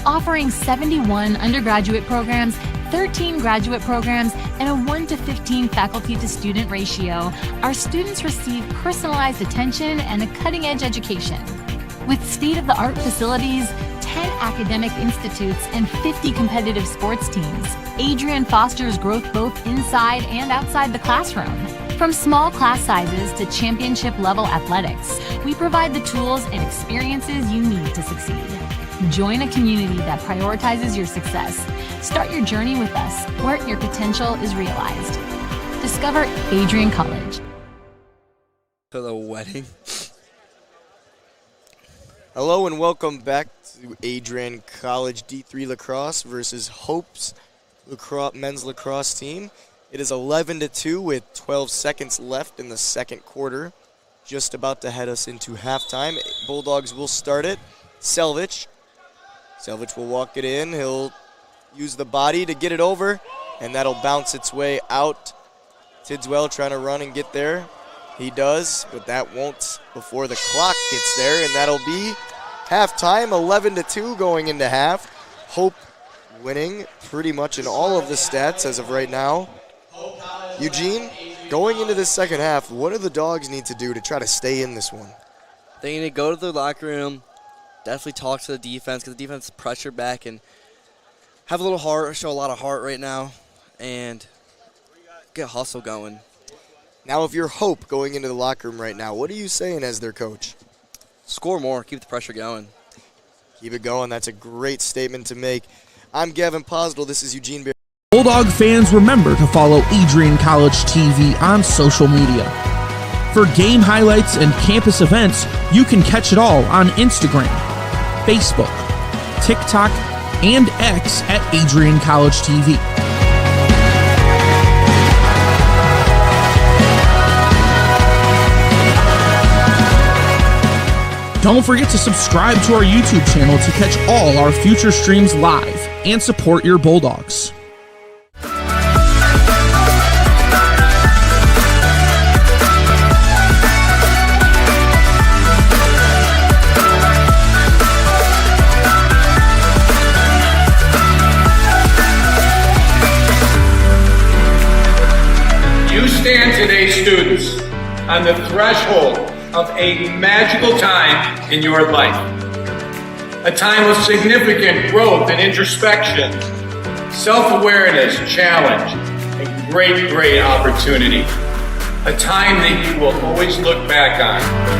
Offering 71 undergraduate programs, 13 graduate programs, and a 1-to-15 faculty-to-student ratio, our students receive personalized attention and a cutting-edge education. With state-of-the-art facilities, 10 academic institutes, and 50 competitive sports teams, Adrian fosters growth both inside and outside the classroom. From small class sizes to championship-level athletics, we provide the tools and experiences you need to succeed. Join a community that prioritizes your success. Start your journey with us, where your potential is realized. Discover Adrian College. For the wedding. Hello and welcome back to Adrian College D3 Lacrosse versus Hope's men's lacrosse team. It is 11-2 with 12 seconds left in the second quarter. Just about to head us into halftime. Bulldogs will start it. Selvich will walk it in. He'll use the body to get it over, and that'll bounce its way out. Tidswell trying to run and get there. He does, but that won't before the clock gets there, and that'll be halftime, 11-2 going into half. Hope winning pretty much in all of the stats as of right now. Eugene, going into this second half, what do the Dogs need to do to try to stay in this one? They need to go to the locker room, definitely talk to the defense, because the defense is pressure back and have a little heart, show a lot of heart right now, and get hustle going. Now, if you're Hope going into the locker room right now, what are you saying as their coach? Score more, keep the pressure going. Keep it going. That's a great statement to make. I'm Gavin Posdal. This is Eugene Bear. Bulldog fans, remember to follow Adrian College TV on social media. For game highlights and campus events, you can catch it all on Instagram, Facebook, TikTok, and X at Adrian College TV. Don't forget to subscribe to our YouTube channel to catch all our future streams live and support your Bulldogs. You stand today, students, on the threshold of a magical time in your life. A time of significant growth and introspection, self-awareness, challenge, and great opportunity. A time that you will always look back on.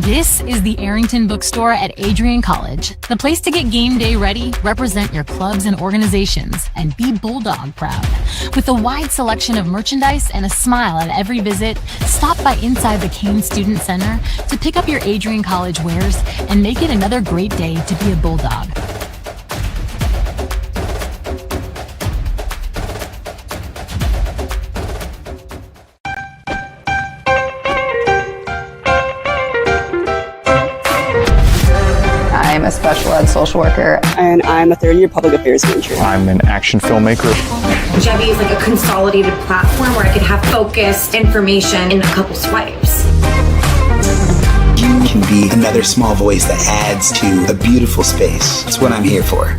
This is the Arrington Bookstore at Adrian College, the place to get game day ready, represent your clubs and organizations, and be Bulldog proud. With a wide selection of merchandise and a smile at every visit, stop by inside the Kane Student Center to pick up your Adrian College wares and make it another great day to be a Bulldog. I'm a special ed social worker. And I'm a third-year public affairs major. I'm an action filmmaker. Jebby is like a consolidated platform where I could have focused information in a couple swipes. You can be another small voice that adds to a beautiful space. That's what I'm here for.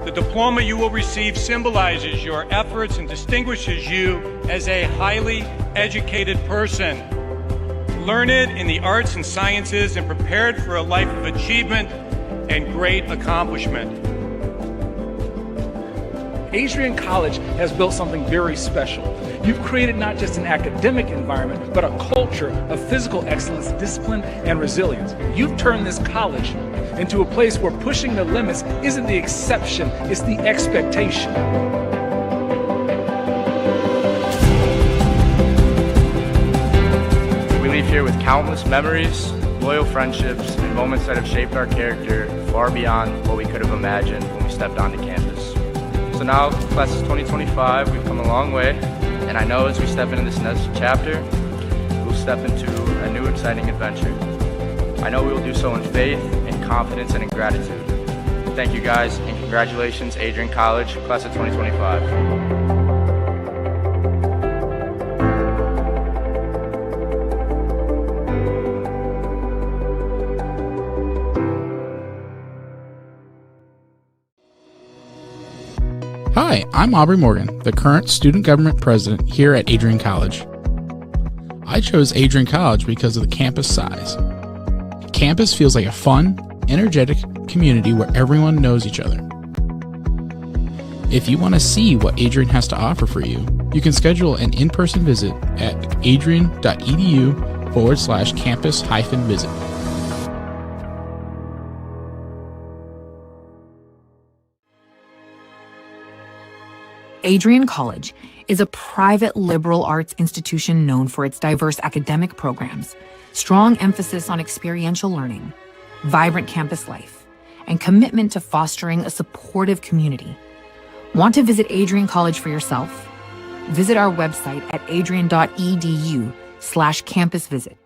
The diploma you will receive symbolizes your efforts and distinguishes you as a highly educated person, learned in the arts and sciences and prepared for a life of achievement and great accomplishment. Adrian College has built something very special. You've created not just an academic environment, but a culture of physical excellence, discipline, and resilience. You've turned this college into a place where pushing the limits isn't the exception, it's the expectation. We leave here with countless memories, loyal friendships, and moments that have shaped our character far beyond what we could have imagined when we stepped onto campus. So now, class of 2025, we've come a long way, and I know as we step into this next chapter, we'll step into a new exciting adventure. I know we will do so in faith, in confidence, and in gratitude. Thank you guys, and congratulations, Adrian College, class of 2025. Hi, I'm Aubrey Morgan, the current student government president here at Adrian College. I chose Adrian College because of the campus size. Campus feels like a fun, energetic community where everyone knows each other. If you want to see what Adrian has to offer for you, you can schedule an in-person visit at adrian.edu/campus-visit. Adrian College is a private liberal arts institution known for its diverse academic programs, strong emphasis on experiential learning, vibrant campus life, and commitment to fostering a supportive community. Want to visit Adrian College for yourself? Visit our website at adrian.edu/campus-visit.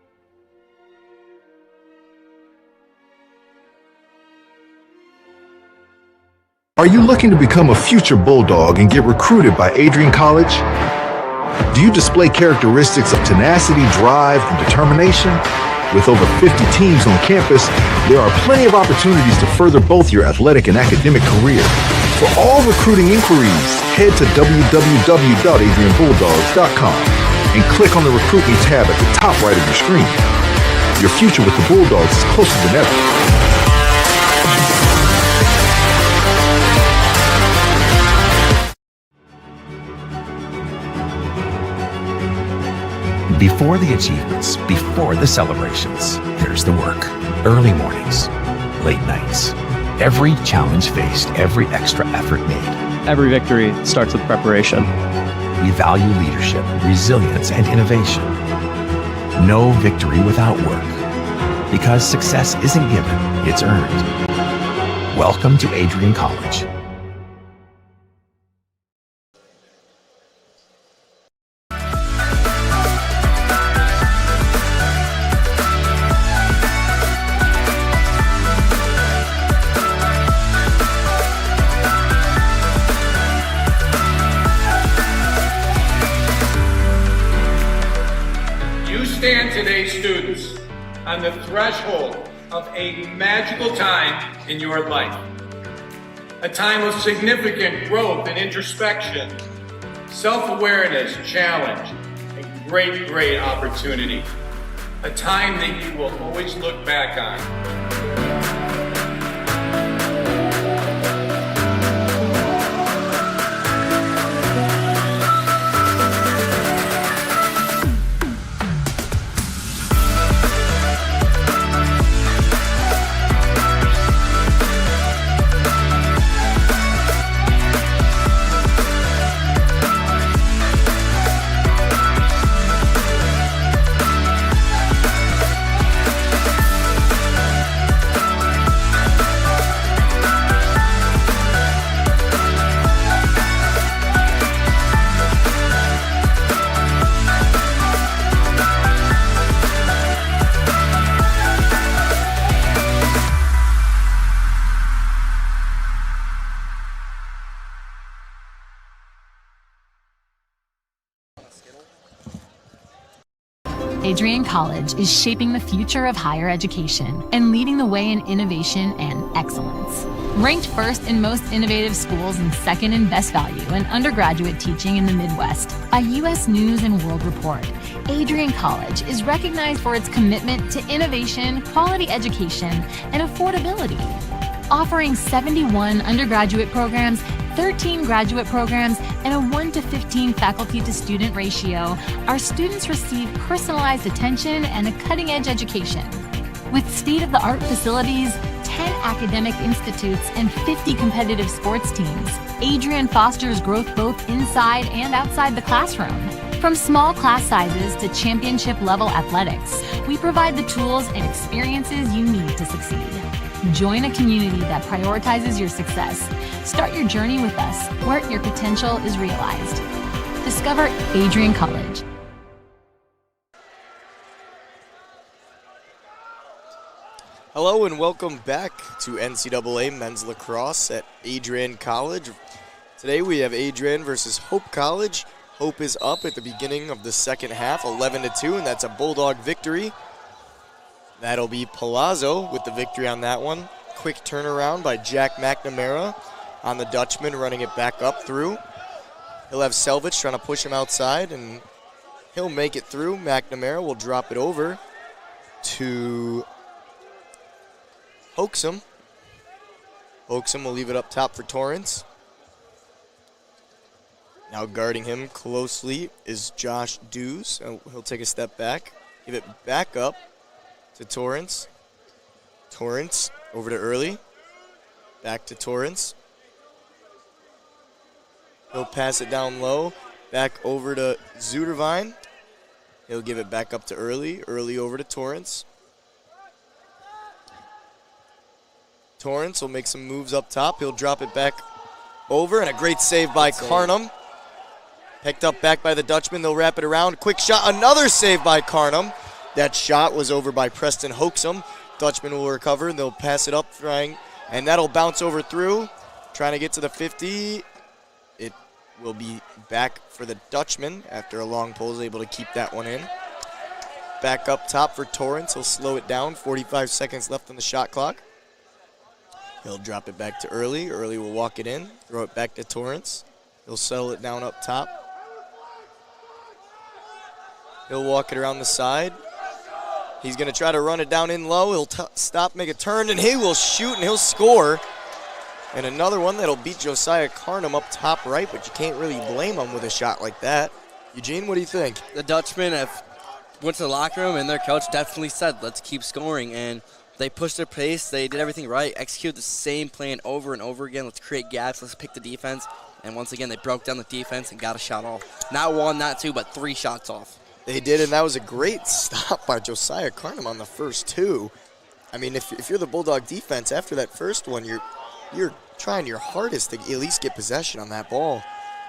Are you looking to become a future Bulldog and get recruited by Adrian College? Do you display characteristics of tenacity, drive, and determination? With over 50 teams on campus, there are plenty of opportunities to further both your athletic and academic career. For all recruiting inquiries, head to www.adrianbulldogs.com and click on the Recruit Me tab at the top right of your screen. Your future with the Bulldogs is closer than ever. Before the achievements, before the celebrations, there's the work. Early mornings, late nights. Every challenge faced, every extra effort made. Every victory starts with preparation. We value leadership, resilience, and innovation. No victory without work. Because success isn't given, it's earned. Welcome to Adrian College. Stand today, students, on the threshold of a magical time in your life. A time of significant growth and introspection, self-awareness, challenge, and great, great opportunity. A time that you will always look back on. Adrian College is shaping the future of higher education and leading the way in innovation and excellence. Ranked first in most innovative schools and second in best value in undergraduate teaching in the Midwest by U.S. News and World Report, Adrian College is recognized for its commitment to innovation, quality education, and affordability. Offering 71 undergraduate programs, 13 graduate programs, and a 1-to-15 faculty-to-student ratio, our students receive personalized attention and a cutting-edge education. With state-of-the-art facilities, 10 academic institutes, and 50 competitive sports teams, Adrian fosters growth both inside and outside the classroom. From small class sizes to championship-level athletics, we provide the tools and experiences you need to succeed. Join a community that prioritizes your success. Start your journey with us, where your potential is realized. Discover Adrian College. Hello and welcome back to NCAA Men's Lacrosse at Adrian College. Today we have Adrian versus Hope College. Hope is up at the beginning of the second half, 11-2, and that's a Bulldog victory. That'll be Palazzo with the victory on that one. Quick turnaround by Jack McNamara on the Dutchman, running it back up through. He'll have Selvich trying to push him outside, and he'll make it through. McNamara will drop it over to Hoaxum. Hoaxum will leave it up top for Torrance. Now guarding him closely is Josh Dews. He'll take a step back, give it back up to Torrance. Torrance over to Early. Back to Torrance. He'll pass it down low. Back over to Zudervine. He'll give it back up to Early. Early over to Torrance. Torrance will make some moves up top. He'll drop it back over, and a great save by Carnum. Picked up back by the Dutchman. They'll wrap it around. Quick shot. Another save by Carnum. That shot was over by Preston Hoaxum. Dutchman will recover, and they'll pass it up, trying, and that'll bounce over through. Trying to get to the 50. It will be back for the Dutchman after a long pull is able to keep that one in. Back up top for Torrance. He'll slow it down. 45 seconds left on the shot clock. He'll drop it back to Early. Early will walk it in, throw it back to Torrance. He'll settle it down up top. He'll walk it around the side. He's going to try to run it down in low. He'll stop, make a turn, and he will shoot, and he'll score. And another one that'll beat Josiah Carnum up top right, but you can't really blame him with a shot like that. Eugene, what do you think? The Dutchmen went to the locker room, and their coach definitely said, let's keep scoring. And they pushed their pace. They did everything right, executed the same plan over and over again. Let's create gaps. Let's pick the defense. And once again, they broke down the defense and got a shot off. Not one, not two, but 3 shots off. They did, and that was a great stop by Josiah Carnum on the first 2. I mean, if you're the Bulldog defense, after that first one, you're trying your hardest to at least get possession on that ball.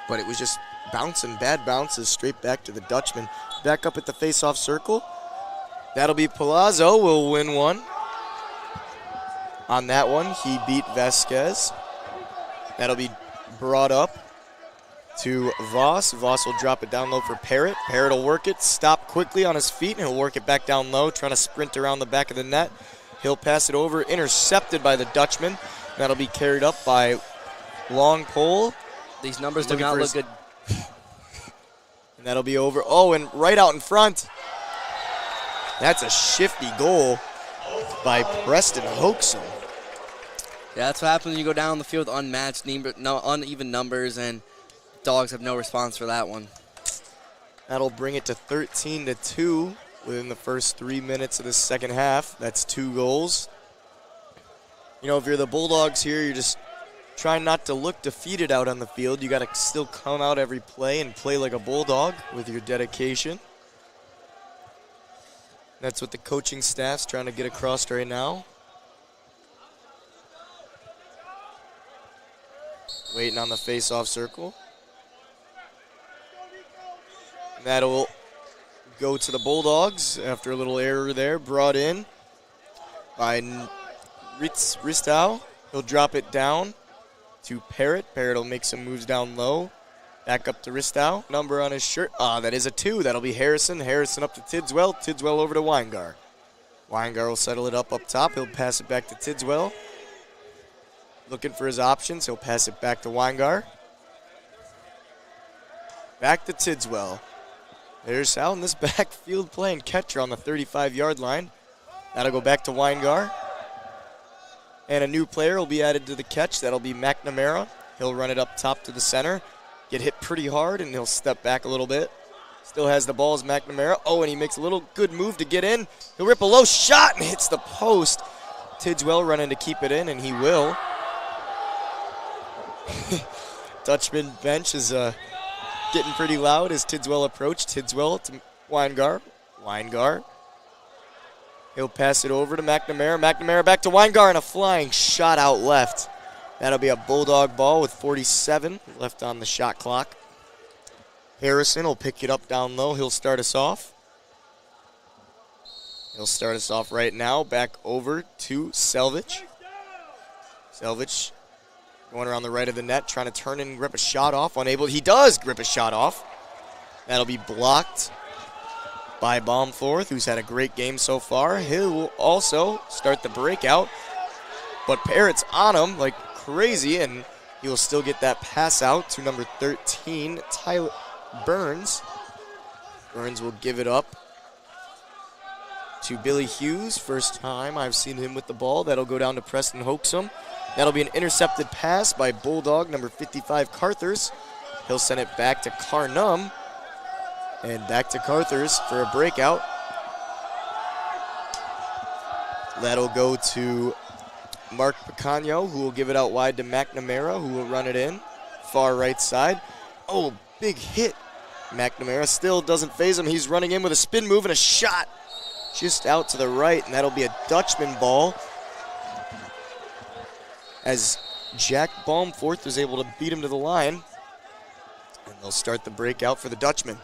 But it was just bouncing, bad bounces straight back to the Dutchman. Back up at the face-off circle. That'll be Palazzo will win one. On that one, he beat Vasquez. That'll be brought up to Voss. Voss will drop it down low for Parrott. Parrott will work it, stop quickly on his feet, and he'll work it back down low, trying to sprint around the back of the net. He'll pass it over, intercepted by the Dutchman. That'll be carried up by Long Pole. These numbers do not look good. And that'll be over. Oh, and right out in front. That's a shifty goal by Preston Hoaxum. Yeah, that's what happens when you go down the field with unmatched, uneven numbers, and Dogs have no response for that one. That'll bring it to 13-2 within the first 3 minutes of the second half. That's 2 goals. You know, if you're the Bulldogs here, you're just trying not to look defeated out on the field. You got to still come out every play and play like a Bulldog with your dedication. That's what the coaching staff's trying to get across right now. Waiting on the face-off circle. And that'll go to the Bulldogs after a little error there, brought in by Ristow. He'll drop it down to Parrott. Parrott will make some moves down low. Back up to Ristow. Number on his shirt. That is a 2. That'll be Harrison. Harrison up to Tidswell. Tidswell over to Weingar. Weingar will settle it up top. He'll pass it back to Tidswell. Looking for his options. He'll pass it back to Weingar. Back to Tidswell. There's out in this backfield playing catcher on the 35-yard line. That'll go back to Weingar. And a new player will be added to the catch. That'll be McNamara. He'll run it up top to the center. Get hit pretty hard, and he'll step back a little bit. Still has the ball as McNamara. Oh, and he makes a little good move to get in. He'll rip a low shot and hits the post. Tidswell running to keep it in, and he will. Dutchman bench is getting pretty loud as Tidswell approached. Tidswell to Weingar. Weingar. He'll pass it over to McNamara. McNamara back to Weingar, and a flying shot out left. That'll be a Bulldog ball with 47 left on the shot clock. Harrison will pick it up down low. He'll start us off. He'll start us off right now. Back over to Selvich. Selvich going around the right of the net, trying to turn and rip a shot off. Unable. He does rip a shot off. That'll be blocked by Baumforth, who's had a great game so far. He will also start the breakout. But Parrott's on him like crazy, and he will still get that pass out to number 13, Tyler Burns. Burns will give it up to Billy Hughes. First time I've seen him with the ball. That'll go down to Preston Hoaxum. That'll be an intercepted pass by Bulldog, number 55, Carthers. He'll send it back to Carnum. And back to Carthers for a breakout. That'll go to Mark Picano, who will give it out wide to McNamara, who will run it in. Far right side. Oh, big hit. McNamara still doesn't faze him. He's running in with a spin move and a shot just out to the right, and that'll be a Dutchman ball as Jack Baumforth was able to beat him to the line. And they'll start the breakout for the Dutchman.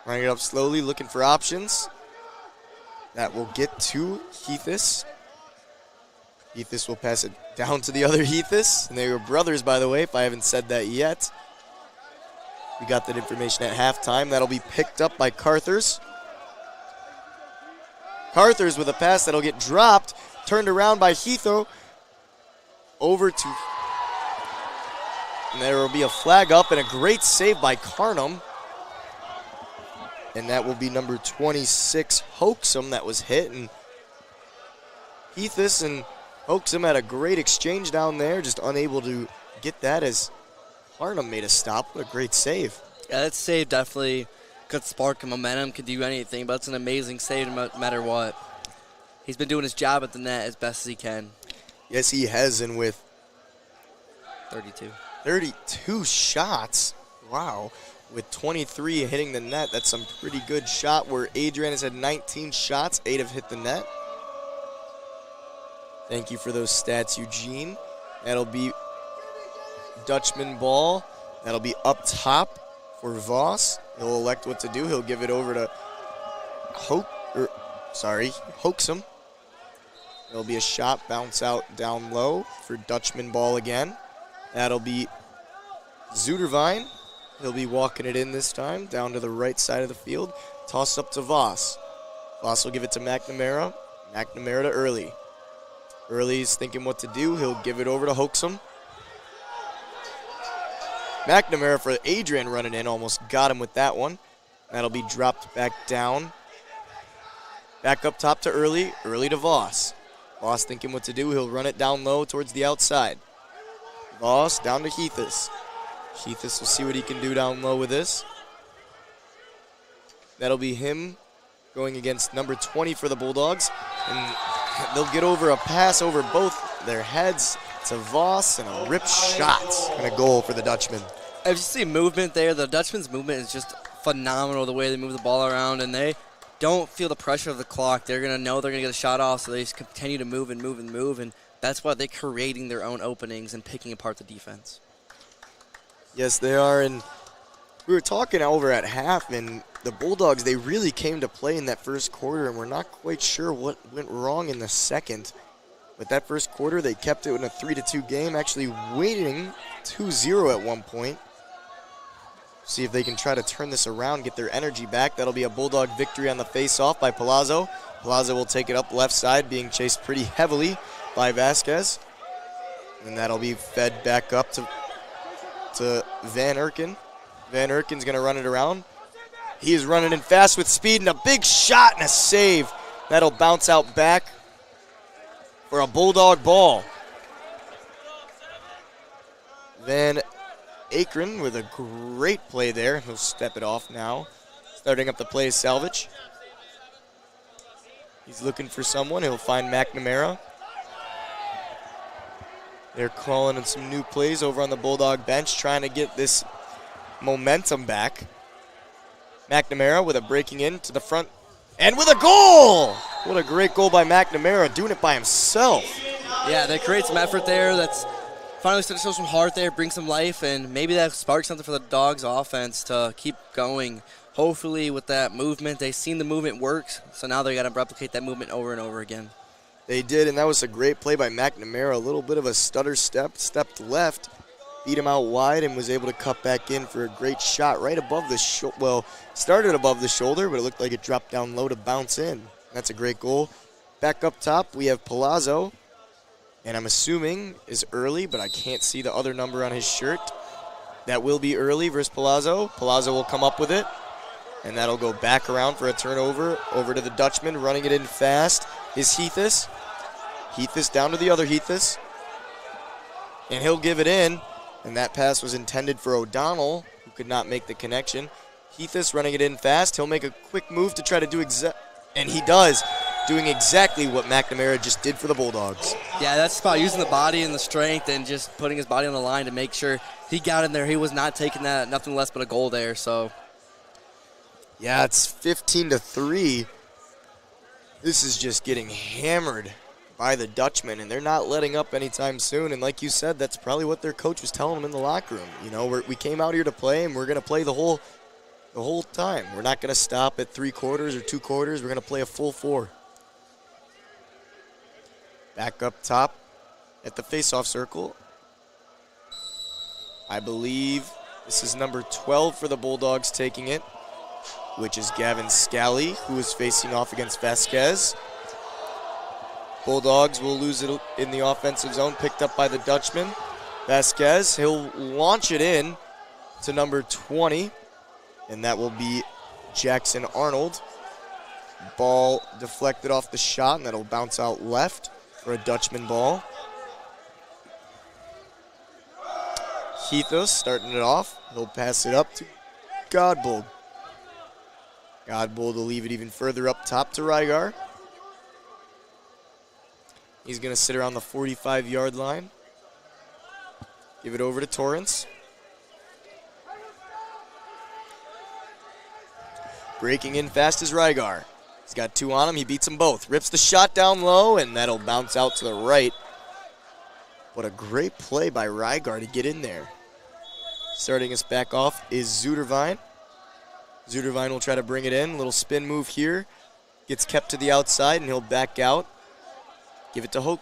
Running it up slowly, looking for options. That will get to Heathis. Heathis will pass it down to the other Heathis. And they were brothers, by the way, if I haven't said that yet. We got that information at halftime. That'll be picked up by Carthers. Carthers with a pass that'll get dropped. Turned around by Heatho. Over to... And there will be a flag up and a great save by Carnum. And that will be number 26, Hoaxum, that was hit. And Heathis and Hoaxum had a great exchange down there, just unable to get that as Harnum made a stop. What a great save. Yeah, that save definitely could spark momentum, could do anything, but it's an amazing save no matter what. He's been doing his job at the net as best as he can. Yes, he has, and with 32 shots. Wow. With 23 hitting the net, that's some pretty good shot, where Adrian has had 19 shots, 8 have hit the net. Thank you for those stats, Eugene. That'll be Dutchman ball. That'll be up top for Voss. He'll elect what to do. He'll give it over to Hoaxum. There'll be a shot, bounce out down low for Dutchman ball again. That'll be Zuderwein. He'll be walking it in this time, down to the right side of the field. Toss up to Voss. Voss will give it to McNamara. McNamara to Early. Early's thinking what to do. He'll give it over to Hoaxum. McNamara for Adrian running in, almost got him with that one. That'll be dropped back down. Back up top to Early to Voss. Voss thinking what to do, he'll run it down low towards the outside. Voss down to Heathis. Heathis will see what he can do down low with this. That'll be him going against number 20 for the Bulldogs. And they'll get over a pass over both their heads to Voss and a rip shot and a goal for the Dutchman. If you see movement there, the Dutchman's movement is just phenomenal, the way they move the ball around, and they don't feel the pressure of the clock. They're going to know they're going to get a shot off, so they just continue to move and move and move, and that's why they're creating their own openings and picking apart the defense. Yes, they are, and we were talking over at half, and the Bulldogs, they really came to play in that first quarter, and we're not quite sure what went wrong in the second. But that first quarter, they kept it in a 3-2 game, actually winning 2-0 at one point. See if they can try to turn this around, get their energy back. That'll be a Bulldog victory on the face-off by Palazzo. Palazzo will take it up left side, being chased pretty heavily by Vasquez. And that'll be fed back up to Van Erken. Van Erken's going to run it around. He is running in fast with speed, and a big shot and a save. That'll bounce out back for a Bulldog ball. Van Akron with a great play there. He'll step it off now. Starting up the play is Salvage. He's looking for someone. He'll find McNamara. They're calling in some new plays over on the Bulldog bench, trying to get this momentum back. McNamara with a breaking in to the front and with a goal! What a great goal by McNamara, doing it by himself. Yeah, they create some effort there. That's finally starting to show some heart there, bring some life, and maybe that sparks something for the Dogs offense to keep going. Hopefully with that movement, they've seen the movement works, so now they got to replicate that movement over and over again. They did, and that was a great play by McNamara. A little bit of a stutter stepped left, beat him out wide, and was able to cut back in for a great shot right above the shoulder. Well, started above the shoulder, but it looked like it dropped down low to bounce in. That's a great goal. Back up top, we have Palazzo, and I'm assuming is Early, but I can't see the other number on his shirt. That will be Early versus Palazzo. Palazzo will come up with it, and that'll go back around for a turnover over to the Dutchman, running it in fast is Heathis. Heathis down to the other Heathis, and he'll give it in, and that pass was intended for O'Donnell, who could not make the connection. Heathis running it in fast. He'll make a quick move to try to do and he does, doing exactly what McNamara just did for the Bulldogs. Yeah, that's about using the body and the strength and just putting his body on the line to make sure he got in there. He was not taking that, nothing less but a goal there. So, yeah, it's 15-3. This is just getting hammered by the Dutchmen, and they're not letting up anytime soon. And like you said, that's probably what their coach was telling them in the locker room. You know, we came out here to play, and we're going to play the whole time. We're not going to stop at 3 quarters or 2 quarters. We're going to play a full 4. Back up top at the face-off circle. I believe this is number 12 for the Bulldogs taking it, which is Gavin Scally, who is facing off against Vasquez. Bulldogs will lose it in the offensive zone, picked up by the Dutchman. Vasquez, he'll launch it in to number 20, and that will be Jackson Arnold. Ball deflected off the shot, and that'll bounce out left for a Dutchman ball. Heathos starting it off. He'll pass it up to Godbold. Godbold will leave it even further up top to Rygar. He's going to sit around the 45-yard line. Give it over to Torrance. Breaking in fast is Rygar. He's got 2 on him. He beats them both. Rips the shot down low, and that'll bounce out to the right. What a great play by Rygar to get in there. Starting us back off is Zudervine. Zudervine will try to bring it in. Little spin move here. Gets kept to the outside, and he'll back out. Give it to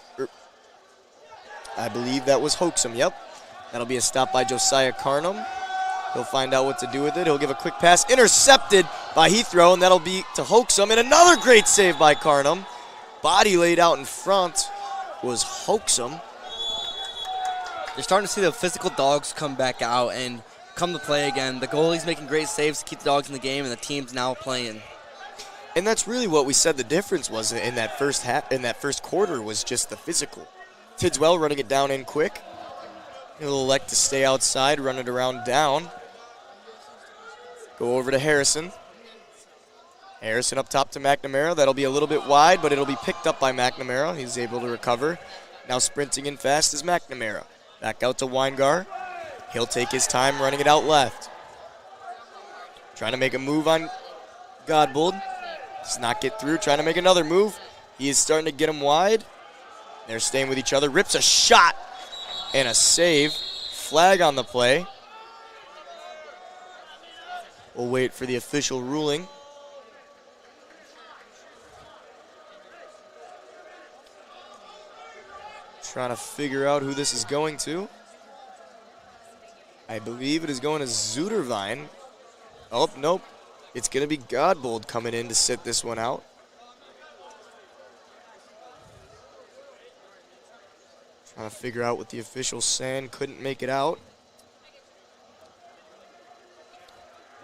I believe that was Hoaxum, yep. That'll be a stop by Josiah Carnum. He'll find out what to do with it. He'll give a quick pass. Intercepted by Heathrow, and that'll be to Hoaxum. And another great save by Carnum. Body laid out in front was Hoaxum. You're starting to see the physical Dogs come back out, and come to play again. The goalie's making great saves to keep the Dogs in the game, and the team's now playing. And that's really what we said the difference was in that first quarter was just the physical. Tidswell running it down in quick. He'll elect to stay outside, run it around down. Go over to Harrison. Harrison up top to McNamara. That'll be a little bit wide, but it'll be picked up by McNamara. He's able to recover. Now sprinting in fast is McNamara. Back out to Weingar. He'll take his time running it out left. Trying to make a move on Godbold. Does not get through. Trying to make another move. He is starting to get him wide. They're staying with each other. Rips a shot and a save. Flag on the play. We'll wait for the official ruling. Trying to figure out who this is going to. I believe it is going to Zuderwein. Oh, nope. It's going to be Godbold coming in to sit this one out. Trying to figure out what the official's saying. Couldn't make it out.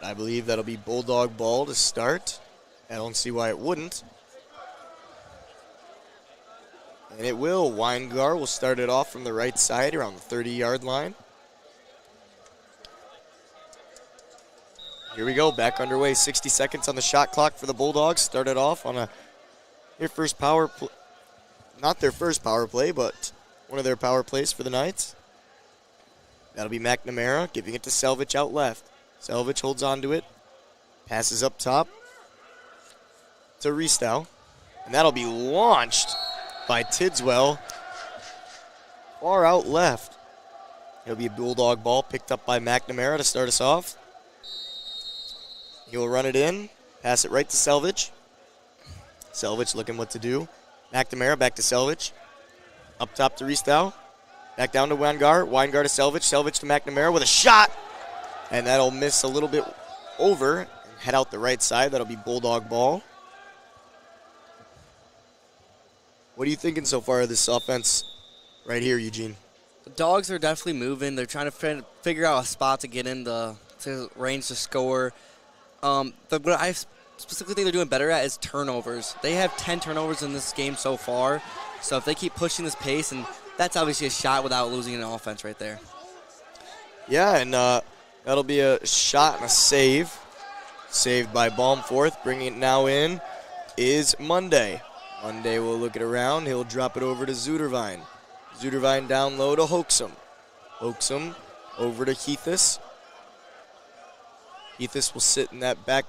But I believe that'll be Bulldog ball to start. I don't see why it wouldn't. And it will. Weingar will start it off from the right side around the 30-yard line. Here we go, back underway. 60 seconds on the shot clock for the Bulldogs. Started off on their first power play. Not their first power play, but one of their power plays for the Knights. That'll be McNamara giving it to Selvich out left. Selvich holds on to it. Passes up top to Ristow. And that'll be launched by Tidswell. Far out left. It'll be a Bulldog ball picked up by McNamara to start us off. He'll run it in, pass it right to Selvich. Selvich looking what to do. McNamara back to Selvich. Up top to Ristow. Back down to Weingar. Weingar to Selvich. Selvich to McNamara with a shot. And that'll miss a little bit over and head out the right side. That'll be Bulldog ball. What are you thinking so far of this offense right here, Eugene? The Dogs are definitely moving. They're trying to figure out a spot to get in to range to score. What I specifically think they're doing better at is turnovers. They have 10 turnovers in this game so far. So if they keep pushing this pace, and that's obviously a shot without losing an offense right there. Yeah, and that'll be a shot and a save. Saved by Baumforth. Bringing it now in is Monday. Monday will look it around. He'll drop it over to Zuderwein. Zuderwein down low to Hoaxum. Hoaxum over to Heathis. Heathis will sit in that back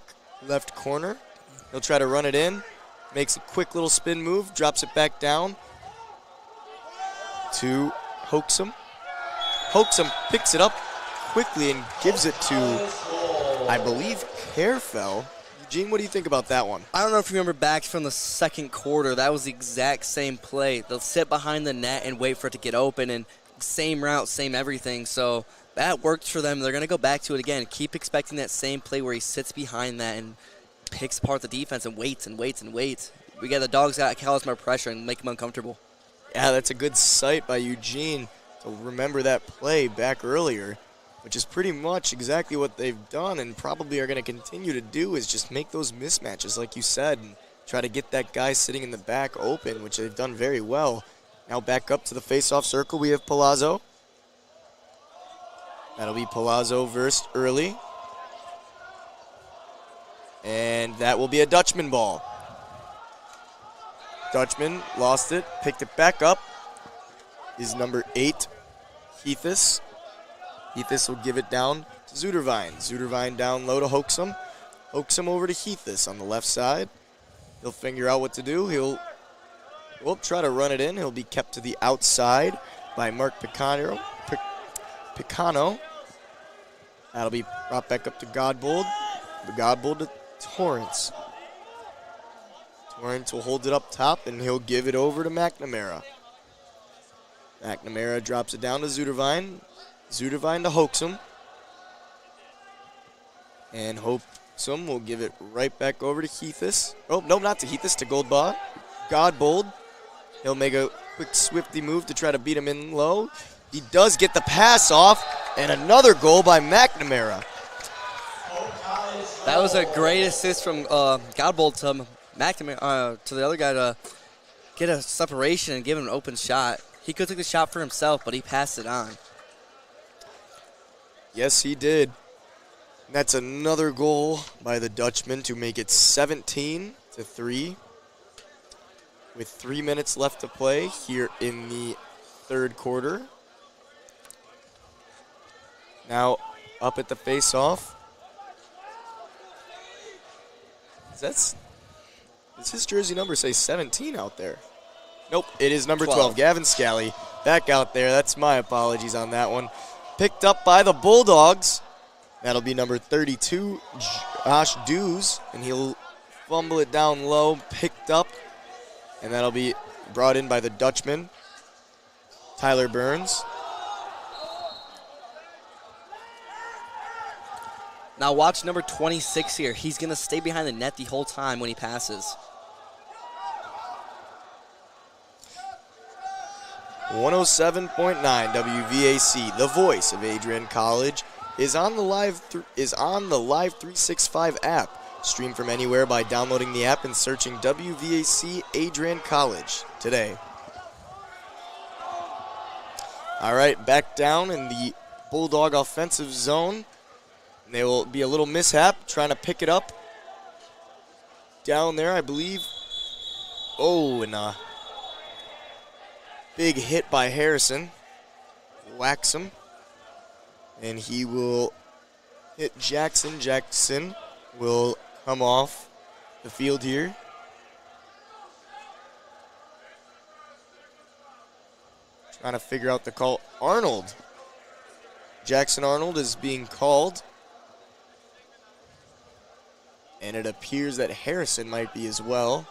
left corner. He'll try to run it in. Makes a quick little spin move. Drops it back down to Hoaxum. Hoaxum picks it up quickly and gives it to, I believe, Carefell. Eugene, what do you think about that one? I don't know if you remember back from the second quarter. That was the exact same play. They'll sit behind the net and wait for it to get open, and same route, same everything. So that worked for them. They're going to go back to it again. Keep expecting that same play where he sits behind that and picks apart the defense and waits and waits and waits. We got the Dogs got to cause more pressure and make them uncomfortable. Yeah, that's a good sight by Eugene to remember that play back earlier, which is pretty much exactly what they've done and probably are going to continue to do, is just make those mismatches, like you said, and try to get that guy sitting in the back open, which they've done very well. Now back up to the face-off circle, we have Palazzo. That'll be Palazzo versus Early. And that will be a Dutchman ball. Dutchman lost it, picked it back up. Is number 8, Heathis. Heathis will give it down to Zuderwein. Zuderwein down low to Hoaxum. Hoaxum over to Heathis on the left side. He'll figure out what to do. He'll try to run it in. He'll be kept to the outside by Mark Picano. That'll be brought back up to Godbold. Godbold to Torrance. Torrance will hold it up top, and he'll give it over to McNamara. McNamara drops it down to Zuderwein. Zuderwein to Hoaxum. And Hoaxum will give it right back over to Heathis. Oh, no, not to Heathis, to Goldbaugh. Godbold. He'll make a quick swifty move to try to beat him in low. He does get the pass off, And another goal by McNamara. That was a great assist from Godbold to McNamara, to the other guy to get a separation and give him an open shot. He could have took the shot for himself, but he passed it on. Yes, he did. That's another goal by the Dutchman to make it 17-3 with 3 minutes left to play here in the third quarter. Now up at the face-off. Does his jersey number say 17 out there? Nope, it is number 12. Gavin Scally back out there. That's my apologies on that one. Picked up by the Bulldogs. That'll be number 32, Josh Dews, and he'll fumble it down low, picked up, and that'll be brought in by the Dutchman, Tyler Burns. Now watch number 26 here. He's going to stay behind the net the whole time when he passes. 107.9 WVAC, the voice of Adrian College, is on the Live 365 app. Stream from anywhere by downloading the app and searching WVAC Adrian College today. All right, back down in the Bulldog offensive zone. There will be a little mishap trying to pick it up down there, I believe. Oh, and a big hit by Harrison. Whacks him. And he will hit Jackson. Jackson will come off the field here. Trying to figure out the call. Arnold. Jackson Arnold is being called. And it appears that Harrison might be as well.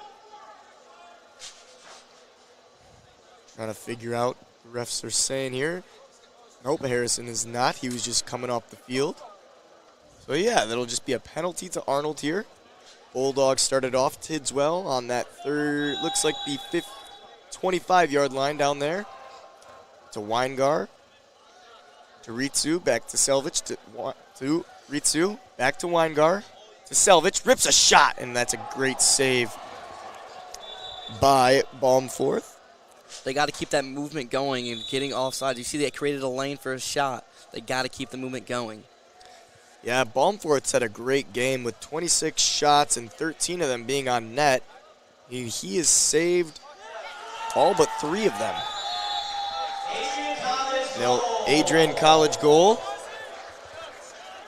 Trying to figure out what the refs are saying here. Nope, Harrison is not. He was just coming off the field. So yeah, that'll just be a penalty to Arnold here. Bulldogs started off Tidswell on that third, looks like the 25-yard line down there. To Weingar. To Ritsu, back to Selvich, to Ritsu, back to Weingar. To Selvich, rips a shot, and that's a great save by Baumforth. They got to keep that movement going and getting offside. You see they created a lane for a shot. They got to keep the movement going. Yeah, Baumforth's had a great game with 26 shots and 13 of them being on net. He has saved all but 3 of them. Now, Adrian College goal.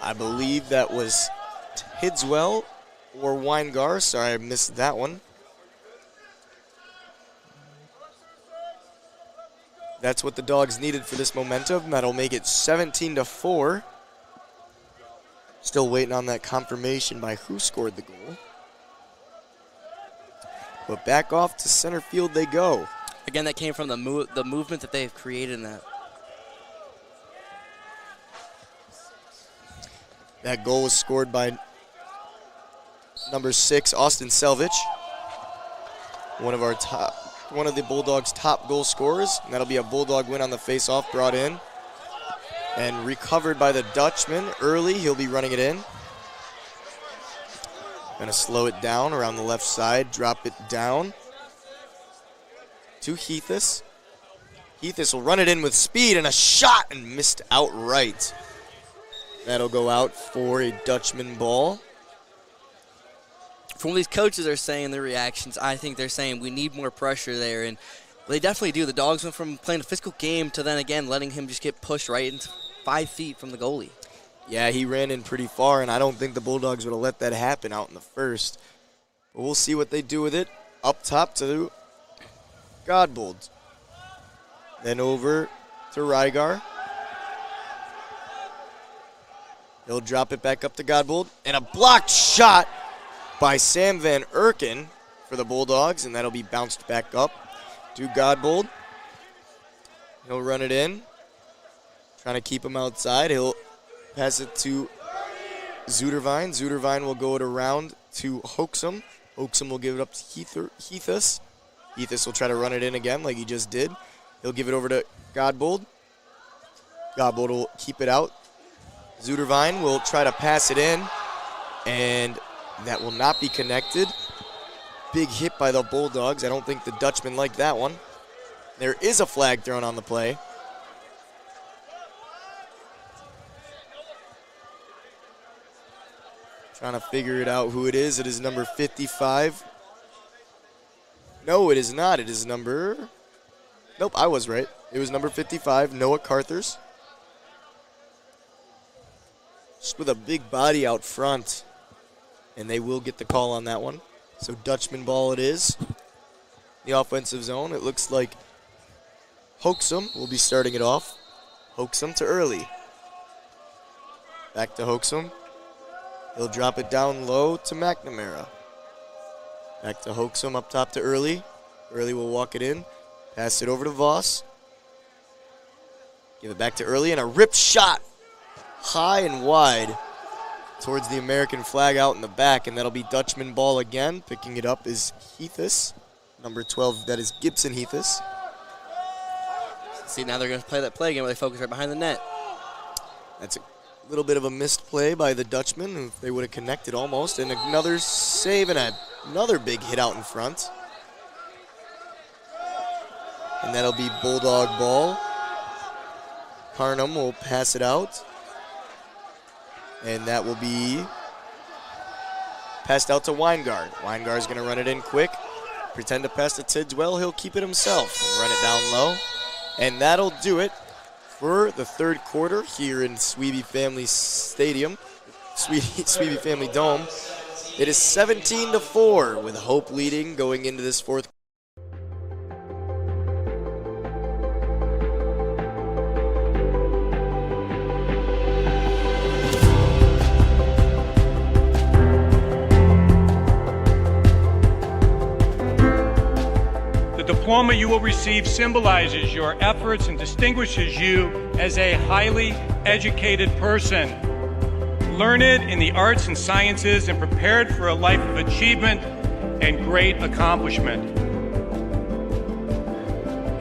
I believe that was Tidswell or Weingar. Sorry, I missed that one. That's what the Dogs needed for this momentum. That'll make it 17-4. Still waiting on that confirmation by who scored the goal. But back off to center field they go. Again, that came from the movement that they've created in that. That goal was scored by number 6, Austin Selvich. One of the Bulldogs' top goal scorers. And that'll be a Bulldog win on the face-off, brought in. And recovered by the Dutchman early. He'll be running it in. Gonna slow it down around the left side, drop it down to Heathis. Heathis will run it in with speed and a shot and missed outright. That'll go out for a Dutchman ball. From what these coaches are saying, their reactions, I think they're saying we need more pressure there, and they definitely do. The Dogs went from playing a physical game to then again letting him just get pushed right into 5 feet from the goalie. Yeah, he ran in pretty far, and I don't think the Bulldogs would have let that happen out in the first. But we'll see what they do with it. Up top to Godbold. Then over to Rygar. He'll drop it back up to Godbold. And a blocked shot by Sam Van Erken for the Bulldogs, and that'll be bounced back up to Godbold. He'll run it in. Trying to keep him outside. He'll pass it to Zudervine. Zudervine will go it around to Hoaxum. Hoaxum will give it up to Heathis. Heathis will try to run it in again like he just did. He'll give it over to Godbold. Godbold will keep it out. Zuderwein will try to pass it in, and that will not be connected. Big hit by the Bulldogs. I don't think the Dutchman liked that one. There is a flag thrown on the play. Trying to figure it out who it is. It is number 55. No, it is not. It is number... Nope, I was right. It was number 55, Noah Carthers. Just with a big body out front. And they will get the call on that one. So Dutchman ball it is. The offensive zone. It looks like Hoaxum will be starting it off. Hoaxum to Early. Back to Hoaxum. He'll drop it down low to McNamara. Back to Hoaxum up top to Early. Early will walk it in. Pass it over to Voss. Give it back to Early, and a rip shot high and wide towards the American flag out in the back, and that'll be Dutchman ball again. Picking it up is Heathis, number 12. That is Gibson Heathis. See, now they're going to play that play again where they focus right behind the net. That's a little bit of a missed play by the Dutchman. If they would have connected almost, and another save and another big hit out in front. And that'll be Bulldog ball. Carnum will pass it out. And that will be passed out to Weingard. Weingart's going to run it in quick. Pretend to pass to Tidswell. He'll keep it himself and run it down low. And that'll do it for the third quarter here in Sweeby Family Stadium, Sweeby Family Dome. It is 17-4 with Hope leading going into this fourth quarter. The diploma you will receive symbolizes your efforts and distinguishes you as a highly educated person, learned in the arts and sciences and prepared for a life of achievement and great accomplishment.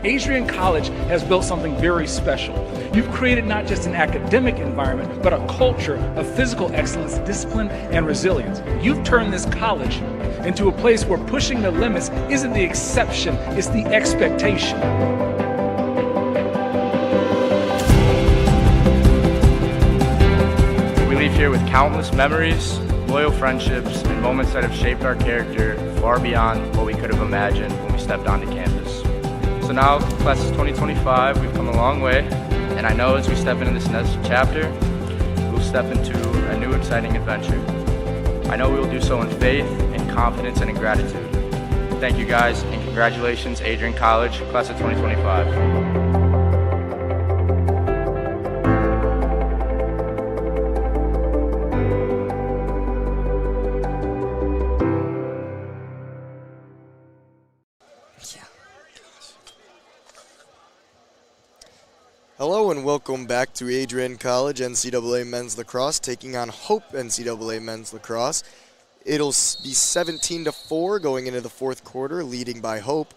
Adrian College has built something very special. You've created not just an academic environment, but a culture of physical excellence, discipline, and resilience. You've turned this college into a place where pushing the limits isn't the exception, it's the expectation. We leave here with countless memories, loyal friendships, and moments that have shaped our character far beyond what we could have imagined when we stepped onto campus. So now, class of 2025, we've come a long way, and I know as we step into this next chapter, we'll step into a new exciting adventure. I know we will do so in faith, in confidence, and in gratitude. Thank you guys, and congratulations, Adrian College, class of 2025. Hello and welcome back to Adrian College NCAA Men's Lacrosse taking on Hope NCAA Men's Lacrosse. It'll be 17-4 going into the fourth quarter, leading by Hope.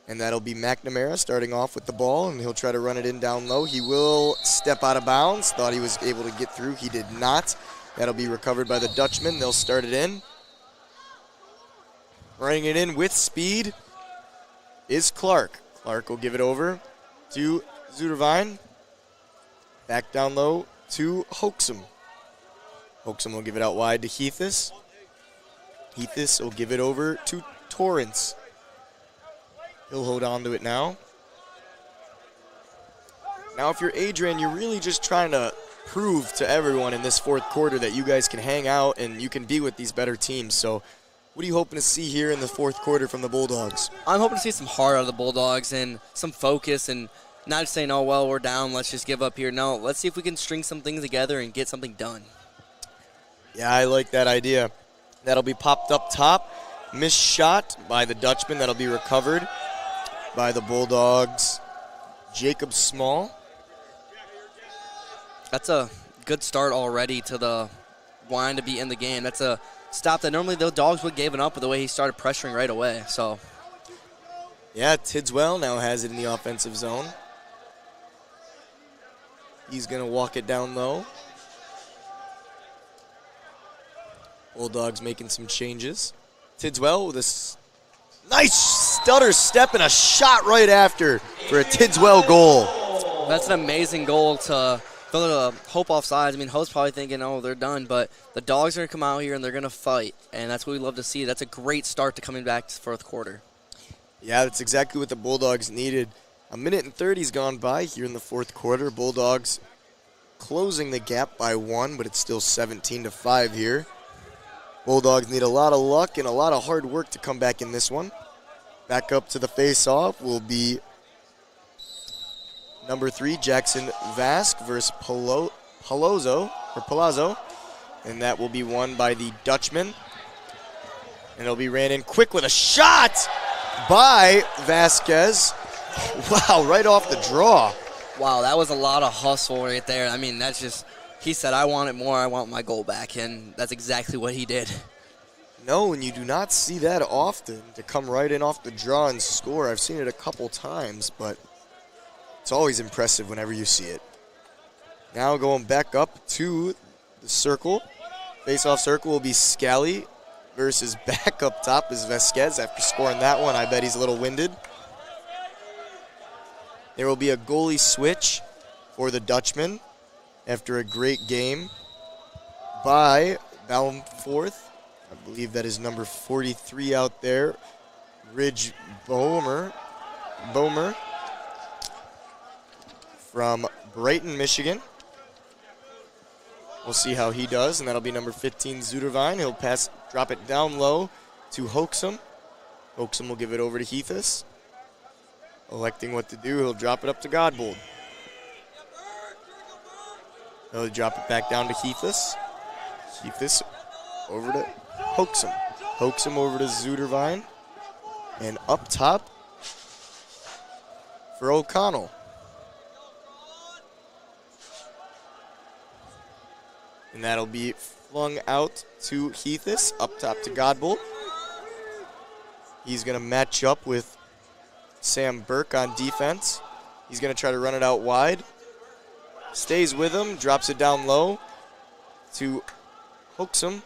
And that'll be McNamara starting off with the ball, and he'll try to run it in down low. He will step out of bounds. Thought he was able to get through. He did not. That'll be recovered by the Dutchman. They'll start it in. Running it in with speed is Clark. Clark will give it over to Zuderwein. Back down low to Hoaxum. Hoaxum will give it out wide to Heathis. Heathis will give it over to Torrance. He'll hold on to it now. Now if you're Adrian, you're really just trying to prove to everyone in this fourth quarter that you guys can hang out and you can be with these better teams. So what are you hoping to see here in the fourth quarter from the Bulldogs? I'm hoping to see some heart out of the Bulldogs and some focus and not just saying, oh, well, we're down, let's just give up here. No, let's see if we can string some things together and get something done. Yeah, I like that idea. That'll be popped up top. Missed shot by the Dutchman. That'll be recovered by the Bulldogs. Jacob Small. That's a good start already to the line to be in the game. That's a stop that normally the Dogs would have given up with the way he started pressuring right away. So, yeah, Tidswell now has it in the offensive zone. He's going to walk it down low. Bulldogs making some changes. Tidswell with a nice stutter step and a shot right after for a Tidswell goal. That's an amazing goal to throw the Hope off sides. I mean, Hope's probably thinking, oh, they're done, but the Dogs are going to come out here and they're going to fight, and that's what we love to see. That's a great start to coming back to the fourth quarter. Yeah, that's exactly what the Bulldogs needed. A minute and 30's gone by here in the fourth quarter. Bulldogs closing the gap by 1, but it's still 17-5 here. Bulldogs need a lot of luck and a lot of hard work to come back in this one. Back up to the face-off will be number 3, Jackson Vask versus Palazzo, and that will be won by the Dutchman. And it'll be ran in quick with a shot by Vasquez. Wow, right off the draw. Wow, that was a lot of hustle right there. I mean, that's just, he said, I want it more, I want my goal back, and that's exactly what he did. No, and you do not see that often, to come right in off the draw and score. I've seen it a couple times, but it's always impressive whenever you see it. Now going back up to the circle. Face-off circle will be Scally versus back up top is Vasquez. After scoring that one, I bet he's a little winded. There will be a goalie switch for the Dutchman after a great game by Baumforth. I believe that is number 43 out there, Ridge Bomer from Brighton, Michigan. We'll see how he does, and that'll be number 15, Zudervine. He'll drop it down low to Hoaxum. Hoaxum will give it over to Heathus. Electing what to do, he'll drop it up to Godbold. He'll drop it back down to Heathus. Heathus over to Hoaxum. Hoaxum over to Zudervine. And up top for O'Connell. And that'll be flung out to Heathus, up top to Godbold. He's going to match up with Sam Burke on defense. He's going to try to run it out wide. Stays with him, drops it down low to Hoaxum.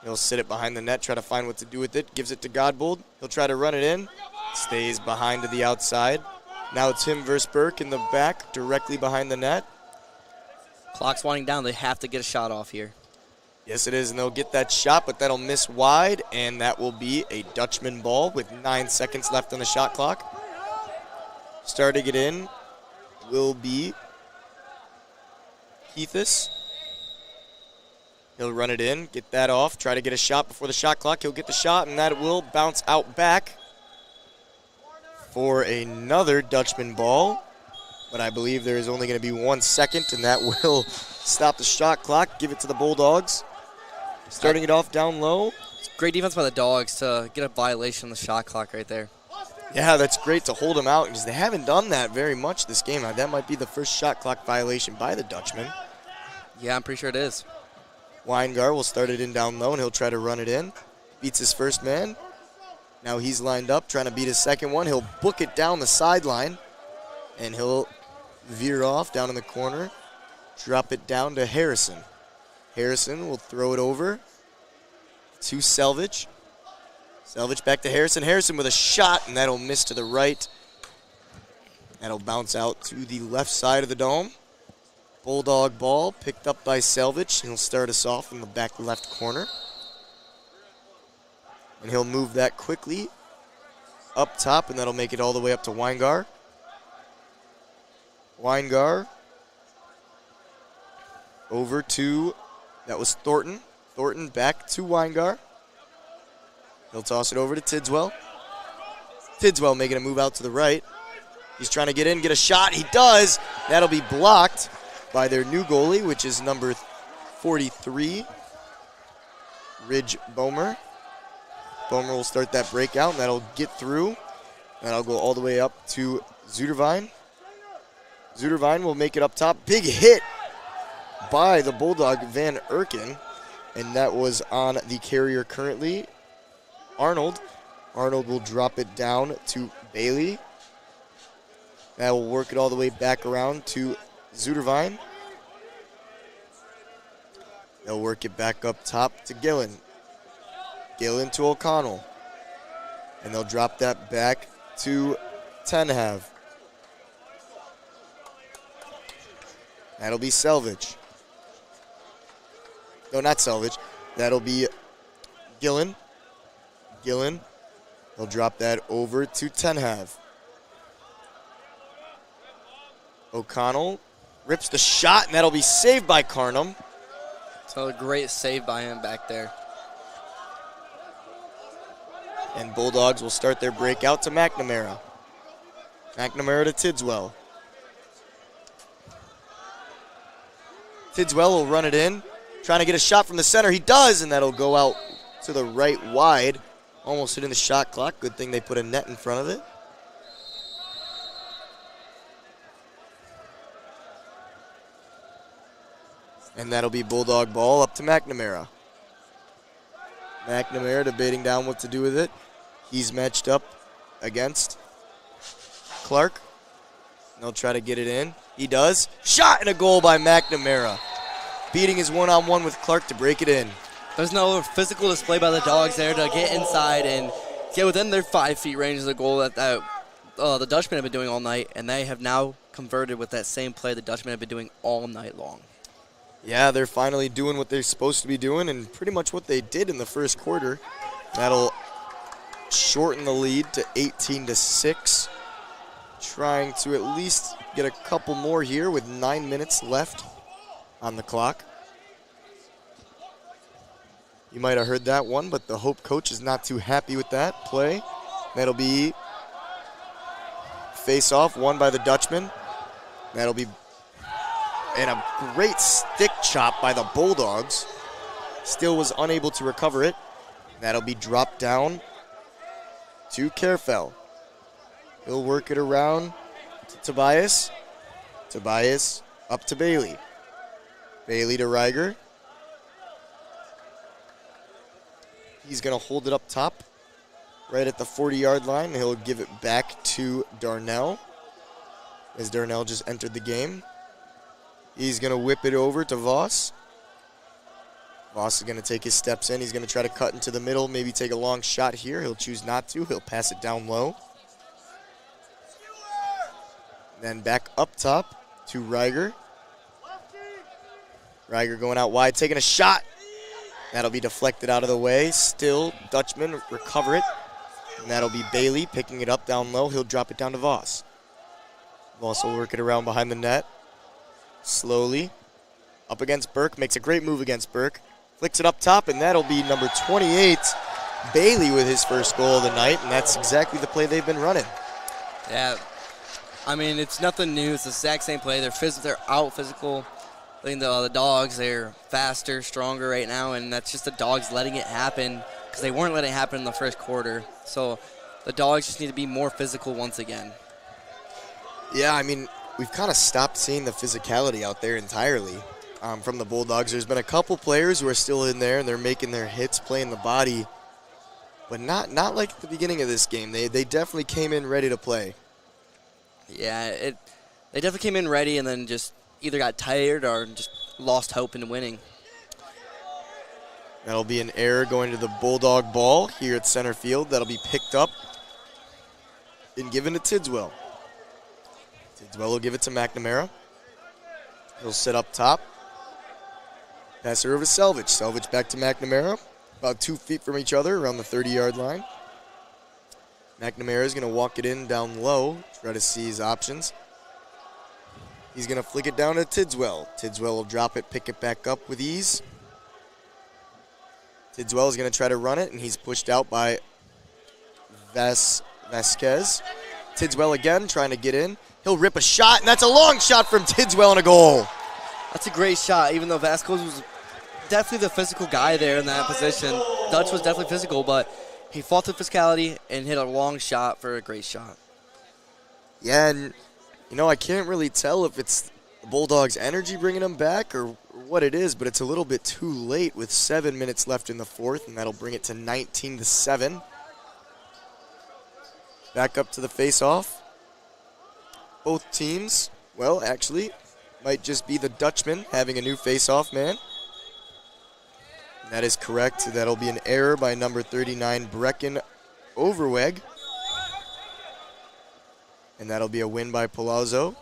He'll sit it behind the net, try to find what to do with it. Gives it to Godbold. He'll try to run it in. Stays behind to the outside. Now it's him versus Burke in the back, directly behind the net. Clock's winding down. They have to get a shot off here. Yes, it is, and they'll get that shot, but that'll miss wide, and that will be a Dutchman ball with 9 seconds left on the shot clock. Starting it in will be Heathus. He'll run it in, get that off, try to get a shot before the shot clock. He'll get the shot, and that will bounce out back for another Dutchman ball. But I believe there is only going to be 1 second, and that will stop the shot clock. Give it to the Bulldogs. Starting it off down low. Great defense by the Dogs to get a violation on the shot clock right there. Yeah, that's great to hold them out because they haven't done that very much this game. That might be the first shot clock violation by the Dutchman. Yeah, I'm pretty sure it is. Weingar will start it in down low, and he'll try to run it in. Beats his first man. Now he's lined up, trying to beat his second one. He'll book it down the sideline, and he'll veer off down in the corner. Drop it down to Harrison. Harrison will throw it over to Selvage. Selvage back to Harrison. Harrison with a shot, and that'll miss to the right. That'll bounce out to the left side of the dome. Bulldog ball picked up by Selvage. He'll start us off in the back left corner. And he'll move that quickly up top, and that'll make it all the way up to Weingar. Weingar over to, that was Thornton. Thornton back to Weingar. He'll toss it over to Tidswell. Tidswell making a move out to the right. He's trying to get in, get a shot. He does. That'll be blocked by their new goalie, which is number 43, Ridge Bomer. Bomer will start that breakout, and that'll get through. And that'll go all the way up to Zudervine. Zudervine will make it up top. Big hit by the Bulldog, Van Erken. And that was on the carrier currently, Arnold. Arnold will drop it down to Bailey. That will work it all the way back around to Zudervine. They'll work it back up top to Gillen. Gillen to O'Connell. And they'll drop that back to Tenhav. That'll be Selvage. No, not Selvage. That'll be Gillen. Gillen. They'll drop that over to Tenhav. O'Connell rips the shot, and that'll be saved by Carnum. So a great save by him back there. And Bulldogs will start their breakout to McNamara. McNamara to Tidswell. Tidswell will run it in, trying to get a shot from the center. He does, and that'll go out to the right wide. Almost hitting the shot clock. Good thing they put a net in front of it. And that'll be Bulldog ball up to McNamara. McNamara debating down what to do with it. He's matched up against Clark. They'll try to get it in. He does. Shot and a goal by McNamara. Beating his one-on-one with Clark to break it in. There's no physical display by the Dogs there to get inside and get within their 5 feet range of the goal that the Dutchmen have been doing all night, and they have now converted with that same play the Dutchmen have been doing all night long. Yeah, they're finally doing what they're supposed to be doing and pretty much what they did in the first quarter. That'll shorten the lead to 18-6. Trying to at least get a couple more here with 9 minutes left on the clock. You might have heard that one, but the Hope coach is not too happy with that play. That'll be face-off won by the Dutchman. That'll be and a great stick chop by the Bulldogs. Still was unable to recover it. That'll be dropped down to Kerfell. He'll work it around to Tobias. Tobias up to Bailey. Bailey to Reiger. He's going to hold it up top right at the 40-yard line. He'll give it back to Darnell as Darnell just entered the game. He's going to whip it over to Voss. Voss is going to take his steps in. He's going to try to cut into the middle, maybe take a long shot here. He'll choose not to. He'll pass it down low. Then back up top to Reiger. Reiger going out wide, taking a shot. That'll be deflected out of the way. Still, Dutchman recover it. And that'll be Bailey picking it up down low. He'll drop it down to Voss. Voss will work it around behind the net. Slowly. Up against Burke. Makes a great move against Burke. Flicks it up top, and that'll be number 28, Bailey, with his first goal of the night. And that's exactly the play they've been running. Yeah. I mean, it's nothing new. It's the exact same play. They're out physical. I think the Dogs, they're faster, stronger right now, and that's just the Dogs letting it happen because they weren't letting it happen in the first quarter. So the Dogs just need to be more physical once again. Yeah, I mean, we've kind of stopped seeing the physicality out there entirely from the Bulldogs. There's been a couple players who are still in there, and they're making their hits, playing the body, but not like at the beginning of this game. They definitely came in ready to play. Yeah, they definitely came in ready and then just either got tired or just lost hope in winning. That'll be an error going to the Bulldog ball here at center field. That'll be picked up and given to Tidswell. Tidswell will give it to McNamara. He'll sit up top. Pass her over to Selvage. Selvage back to McNamara. About 2 feet from each other around the 30-yard line. McNamara is going to walk it in down low, try to see his options. He's going to flick it down to Tidswell. Tidswell will drop it, pick it back up with ease. Tidswell is going to try to run it, and he's pushed out by Vasquez. Tidswell again trying to get in. He'll rip a shot, and that's a long shot from Tidswell and a goal. That's a great shot, even though Vasquez was definitely the physical guy there in that position. Dutch was definitely physical, but he fought the physicality and hit a long shot for a great shot. Yeah, and, you know, I can't really tell if it's the Bulldogs' energy bringing them back or what it is, but it's a little bit too late with 7 minutes left in the fourth, and that'll bring it to 19-7. Back up to the face-off. Both teams, well, actually, might just be the Dutchman having a new face-off man. And that is correct. That'll be an error by number 39, Brecken Overweg. And that'll be a win by Palazzo.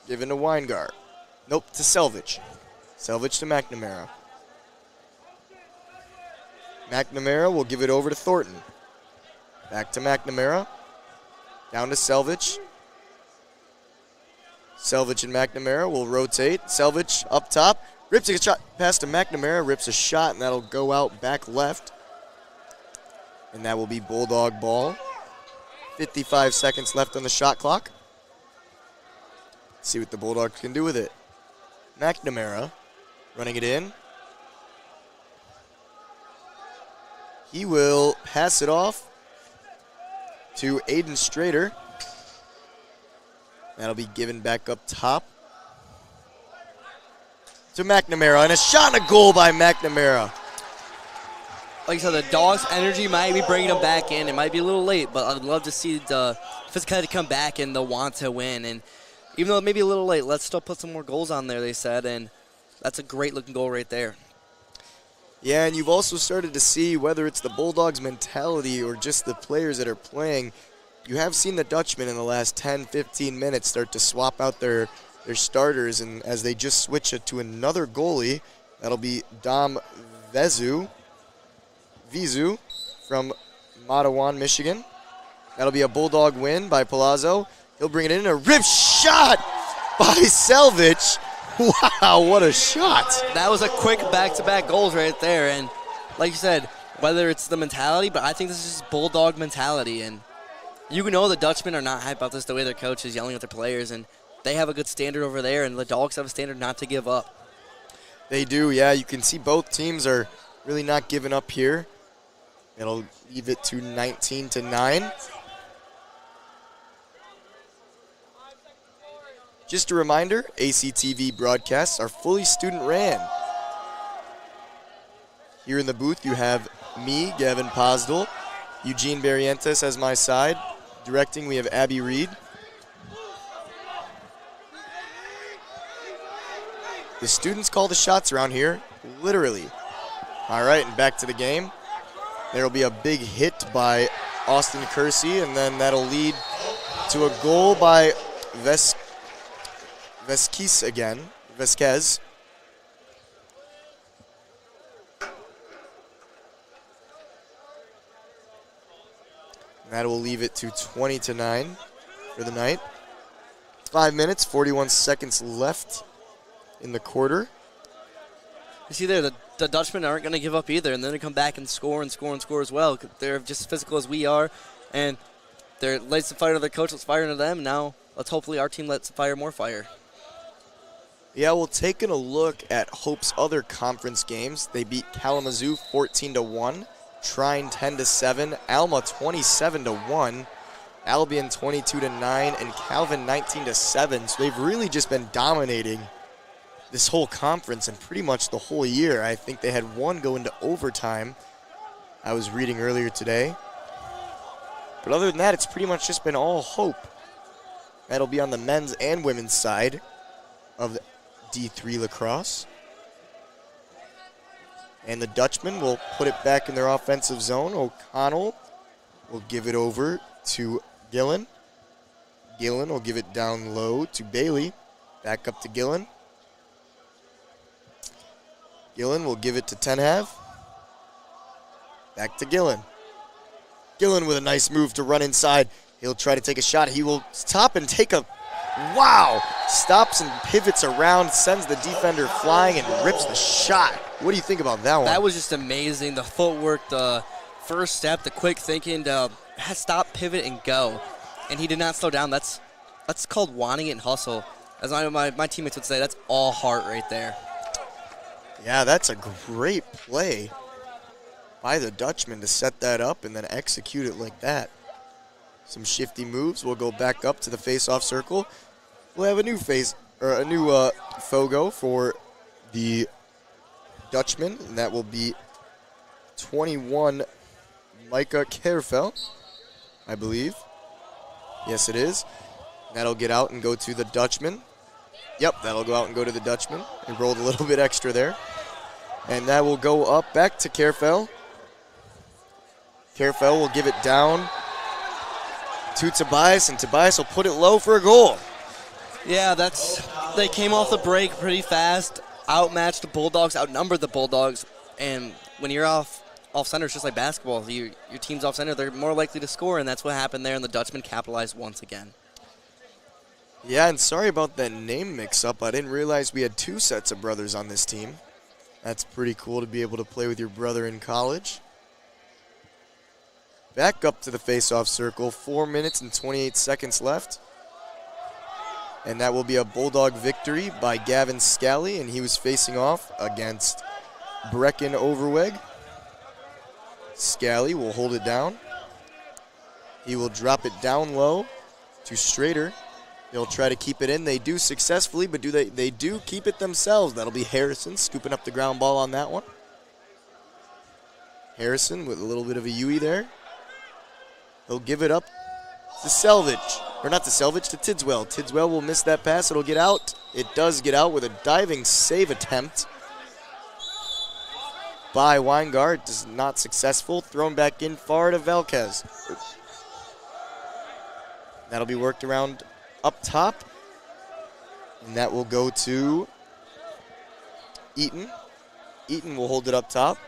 Given to Weingart. Nope, to Selvage. Selvage to McNamara. McNamara will give it over to Thornton. Back to McNamara. Down to Selvage. Selvage and McNamara will rotate. Selvage up top. Rips a shot past to McNamara. Rips a shot, and that'll go out back left. And that will be Bulldog ball. 55 seconds left on the shot clock. See what the Bulldogs can do with it. McNamara running it in. He will pass it off to Aiden Strader. That'll be given back up top to McNamara. And a shot and a goal by McNamara. Like I said, the Dogs' energy might be bringing them back in. It might be a little late, but I'd love to see the physicality come back and the want to win. And even though it may be a little late, let's still put some more goals on there, they said. And that's a great-looking goal right there. Yeah, and you've also started to see, whether it's the Bulldogs' mentality or just the players that are playing, you have seen the Dutchmen in the last 10, 15 minutes start to swap out their starters, and as they just switch it to another goalie, that'll be Dom Vizu from Matawan, Michigan. That'll be a Bulldog win by Palazzo. He'll bring it in. A rip shot by Selvage. Wow, what a shot. That was a quick back-to-back goals right there. And like you said, whether it's the mentality, but I think this is just Bulldog mentality. And you know the Dutchmen are not hyped about this the way their coach is yelling at their players. And they have a good standard over there, and the Dogs have a standard not to give up. They do, yeah. You can see both teams are really not giving up here. It'll leave it to 19-9. Just a reminder, ACTV broadcasts are fully student-ran. Here in the booth, you have me, Gavin Posdal, Eugene Barrientos as my side. Directing, we have Abby Reed. The students call the shots around here, literally. All right, and back to the game. There will be a big hit by Austin Kersey, and then that'll lead to a goal by Vesquez again. Vesquez. And that will leave it to 20-9 for the night. 5 minutes, 41 seconds left in the quarter. You see there, the Dutchmen aren't going to give up either, and then they come back and score and score and score as well. They're just as physical as we are, and they're lights the fire to their coach, let's fire into them. Now let's hopefully our team lets fire more fire. Yeah, well, taking a look at Hope's other conference games, they beat Kalamazoo 14-1, Trine 10-7, Alma 27-1, Albion 22-9, and Calvin 19-7. So they've really just been dominating this whole conference and pretty much the whole year. I think they had one go into overtime, I was reading earlier today. But other than that, it's pretty much just been all Hope. That'll be on the men's and women's side of the D3 lacrosse. And the Dutchmen will put it back in their offensive zone. O'Connell will give it over to Gillen. Gillen will give it down low to Bailey. Back up to Gillen. Gillen will give it to Tenhav. Back to Gillen. Gillen with a nice move to run inside. He'll try to take a shot. He will stop and take a, wow! Stops and pivots around, sends the defender flying and rips the shot. What do you think about that one? That was just amazing. The footwork, the first step, the quick thinking to stop, pivot, and go. And he did not slow down. That's called wanting it and hustle. As my teammates would say, that's all heart right there. Yeah, that's a great play by the Dutchman to set that up and then execute it like that. Some shifty moves. We'll go back up to the face-off circle. We'll have a new Fogo for the Dutchman, and that will be 21 Micah Kerfel, I believe. Yes, it is. That'll get out and go to the Dutchman. Yep, that'll go out and go to the Dutchman. He rolled a little bit extra there. And that will go up back to Kerfel. Kerfel will give it down to Tobias, and Tobias will put it low for a goal. Yeah, they came off the break pretty fast, outmatched the Bulldogs, outnumbered the Bulldogs, and when you're off center, it's just like basketball. Your team's off center, they're more likely to score, and that's what happened there, and the Dutchman capitalized once again. Yeah, and sorry about that name mix-up. I didn't realize we had 2 sets of brothers on this team. That's pretty cool to be able to play with your brother in college. Back up to the face-off circle, 4 minutes and 28 seconds left. And that will be a Bulldog victory by Gavin Scally, and he was facing off against Brecken Overweg. Scally will hold it down. He will drop it down low to Strader. They'll try to keep it in. They do successfully, but they do keep it themselves. That'll be Harrison scooping up the ground ball on that one. Harrison with a little bit of a Yui there. He'll give it up to Selvage. Or not to Selvage, to Tidswell. Tidswell will miss that pass. It'll get out. It does get out with a diving save attempt by Weingart. It is not successful. Thrown back in far to Velquez. That'll be worked around up top. And that will go to Eaton. Eaton will hold it up top.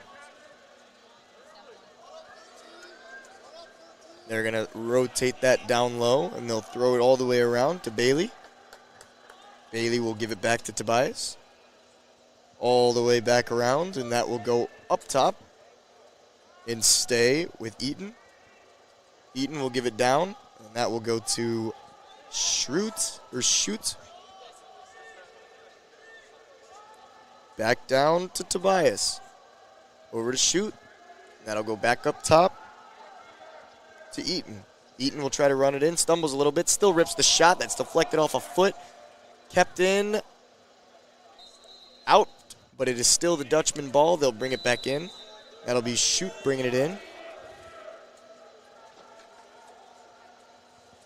They're going to rotate that down low, and they'll throw it all the way around to Bailey. Bailey will give it back to Tobias. All the way back around, and that will go up top and stay with Eaton. Eaton will give it down, and that will go to Shoot. Back down to Tobias. Over to Shoot. That'll go back up top to Eaton. Eaton will try to run it in, stumbles a little bit, still rips the shot. That's deflected off a foot. Kept in. Out, but it is still the Dutchman ball. They'll bring it back in. That'll be Shoot bringing it in.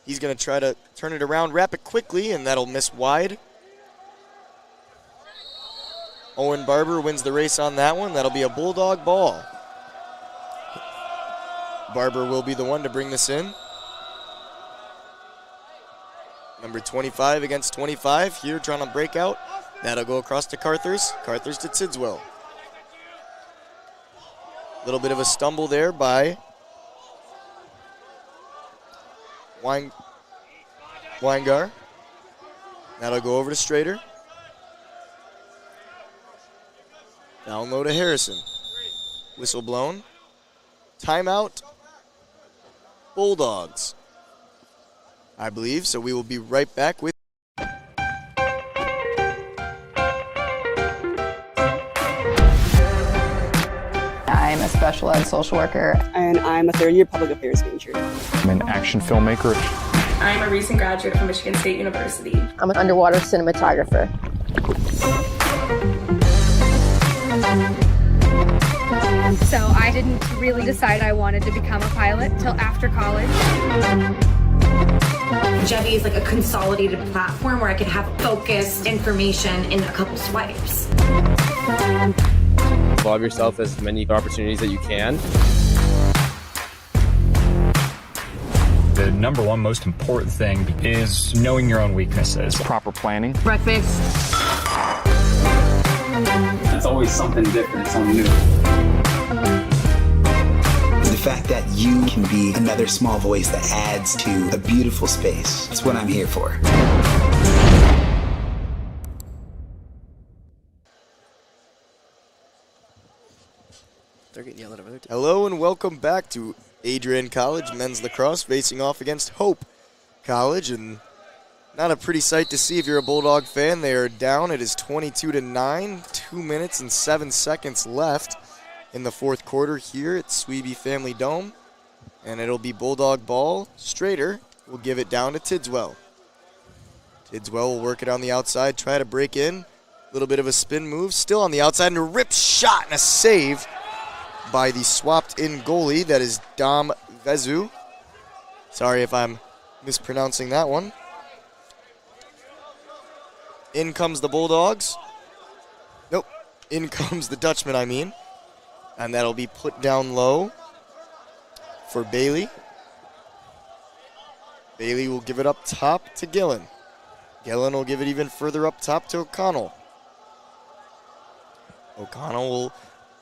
He's going to try to turn it around, wrap it quickly, and that'll miss wide. Owen Barber wins the race on that one. That'll be a Bulldog ball. Barber will be the one to bring this in. Number 25 against 25 here trying to break out. That'll go across to Carthers. Carthers to Tidswell. A little bit of a stumble there by Weingar. That'll go over to Strader. Down low to Harrison. Whistle blown. Timeout. Bulldogs, I believe. So we will be right back with I'm a special ed social worker. And I'm a third-year public affairs major. I'm an action filmmaker. I'm a recent graduate from Michigan State University. I'm an underwater cinematographer. So I didn't really decide I wanted to become a pilot till after college. Jevi is like a consolidated platform where I could have focused information in a couple swipes. Involve yourself as many opportunities that you can. The number one most important thing is knowing your own weaknesses. Proper planning. Breakfast. It's always something different, something new. The fact that you can be another small voice that adds to a beautiful space. That's what I'm here for. They're getting yelled at over there. Hello and welcome back to Adrian College men's lacrosse facing off against Hope College, and not a pretty sight to see if you're a Bulldog fan. They are down. It is 22-9, 2 minutes and 7 seconds left in the fourth quarter here at Sweeby Family Dome, and it'll be Bulldog ball. Strader will give it down to Tidswell. Tidswell will work it on the outside, try to break in. A little bit of a spin move, still on the outside, and a rip shot and a save by the swapped-in goalie. That is Dom Vezu. Sorry if I'm mispronouncing that one. In comes the Bulldogs. Nope. In comes the Dutchman, I mean. And that'll be put down low for Bailey. Bailey will give it up top to Gillen. Gillen will give it even further up top to O'Connell. O'Connell will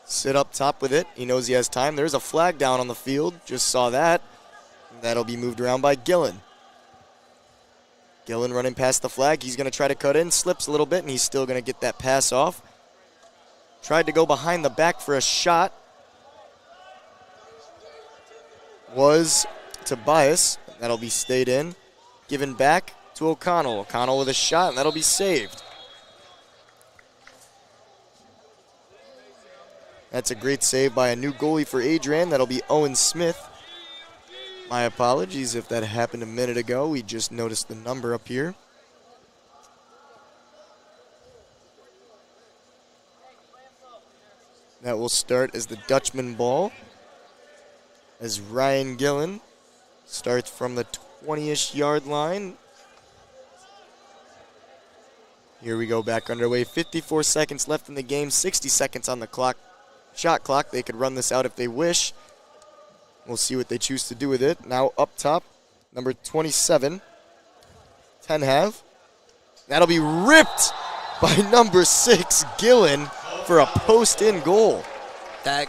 sit up top with it. He knows he has time. There's a flag down on the field. Just saw that. That'll be moved around by Gillen. Gillen running past the flag. He's going to try to cut in. Slips a little bit, and he's still going to get that pass off. Tried to go behind the back for a shot. Was Tobias. That'll be stayed in. Given back to O'Connell. O'Connell with a shot, and that'll be saved. That's a great save by a new goalie for Adrian. That'll be Owen Smith. My apologies if that happened a minute ago. We just noticed the number up here. That will start as the Dutchman ball. As Ryan Gillen starts from the 20-ish yard line. Here we go, back underway. 54 seconds left in the game, 60 seconds on the clock. Shot clock. They could run this out if they wish. We'll see what they choose to do with it. Now up top, number 27, Tenhav. That'll be ripped by number 6, Gillen, for a post-in goal. That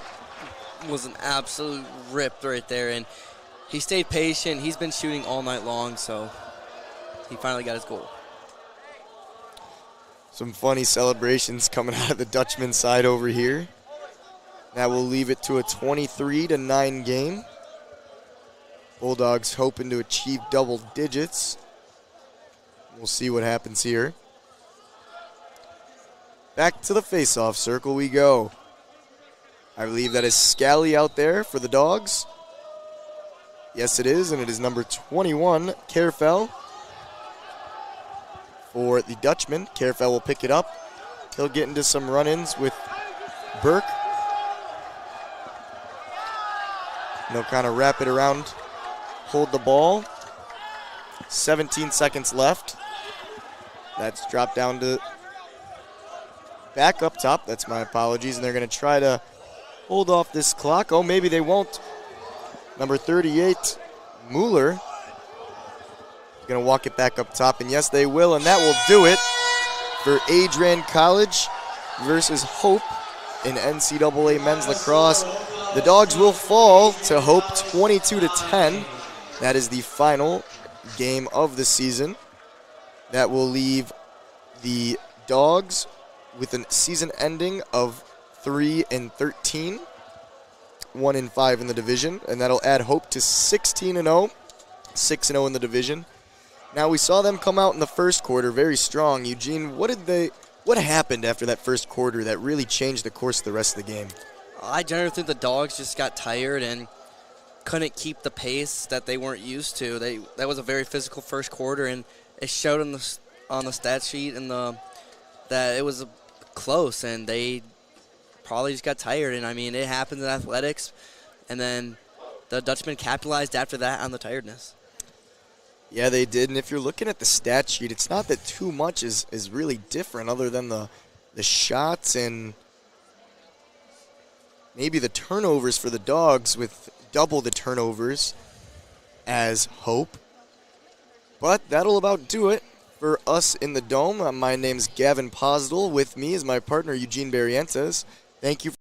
was an absolute rip right there, and he stayed patient. He's been shooting all night long, so he finally got his goal. Some funny celebrations coming out of the Dutchman side over here. That will leave it to a 23-9 game. Bulldogs hoping to achieve double digits. We'll see what happens here. Back to the face-off circle we go. I believe that is Scally out there for the Dogs. Yes, it is, and it is number 21, Kerfel. For the Dutchman, Kerfel will pick it up. He'll get into some run-ins with Burke. And they'll kind of wrap it around, hold the ball. 17 seconds left. That's dropped down to back up top. That's my apologies. And they're going to try to hold off this clock. Oh, maybe they won't. Number 38, Mueller, is going to walk it back up top. And yes, they will. And that will do it for Adrian College versus Hope in NCAA men's lacrosse. The Dogs will fall to Hope 22-10. That is the final game of the season. That will leave the Dogs with a season ending of 3-13, 1-5 in the division, and that'll add Hope to 16-0, 6-0 in the division. Now we saw them come out in the first quarter very strong. Eugene, what happened after that first quarter that really changed the course of the rest of the game? I generally think the Dogs just got tired and couldn't keep the pace that they weren't used to. That was a very physical first quarter, and it showed on the stat sheet and that it was close, and they probably just got tired. And I mean, it happens in athletics, and then the Dutchmen capitalized after that on the tiredness. Yeah, they did. And if you're looking at the stat sheet, it's not that too much is really different other than the shots and maybe the turnovers for the Dogs, with double the turnovers as Hope. But that'll about do it for us in the Dome. My name's Gavin Posdal. With me is my partner, Eugene Barrientos. Thank you.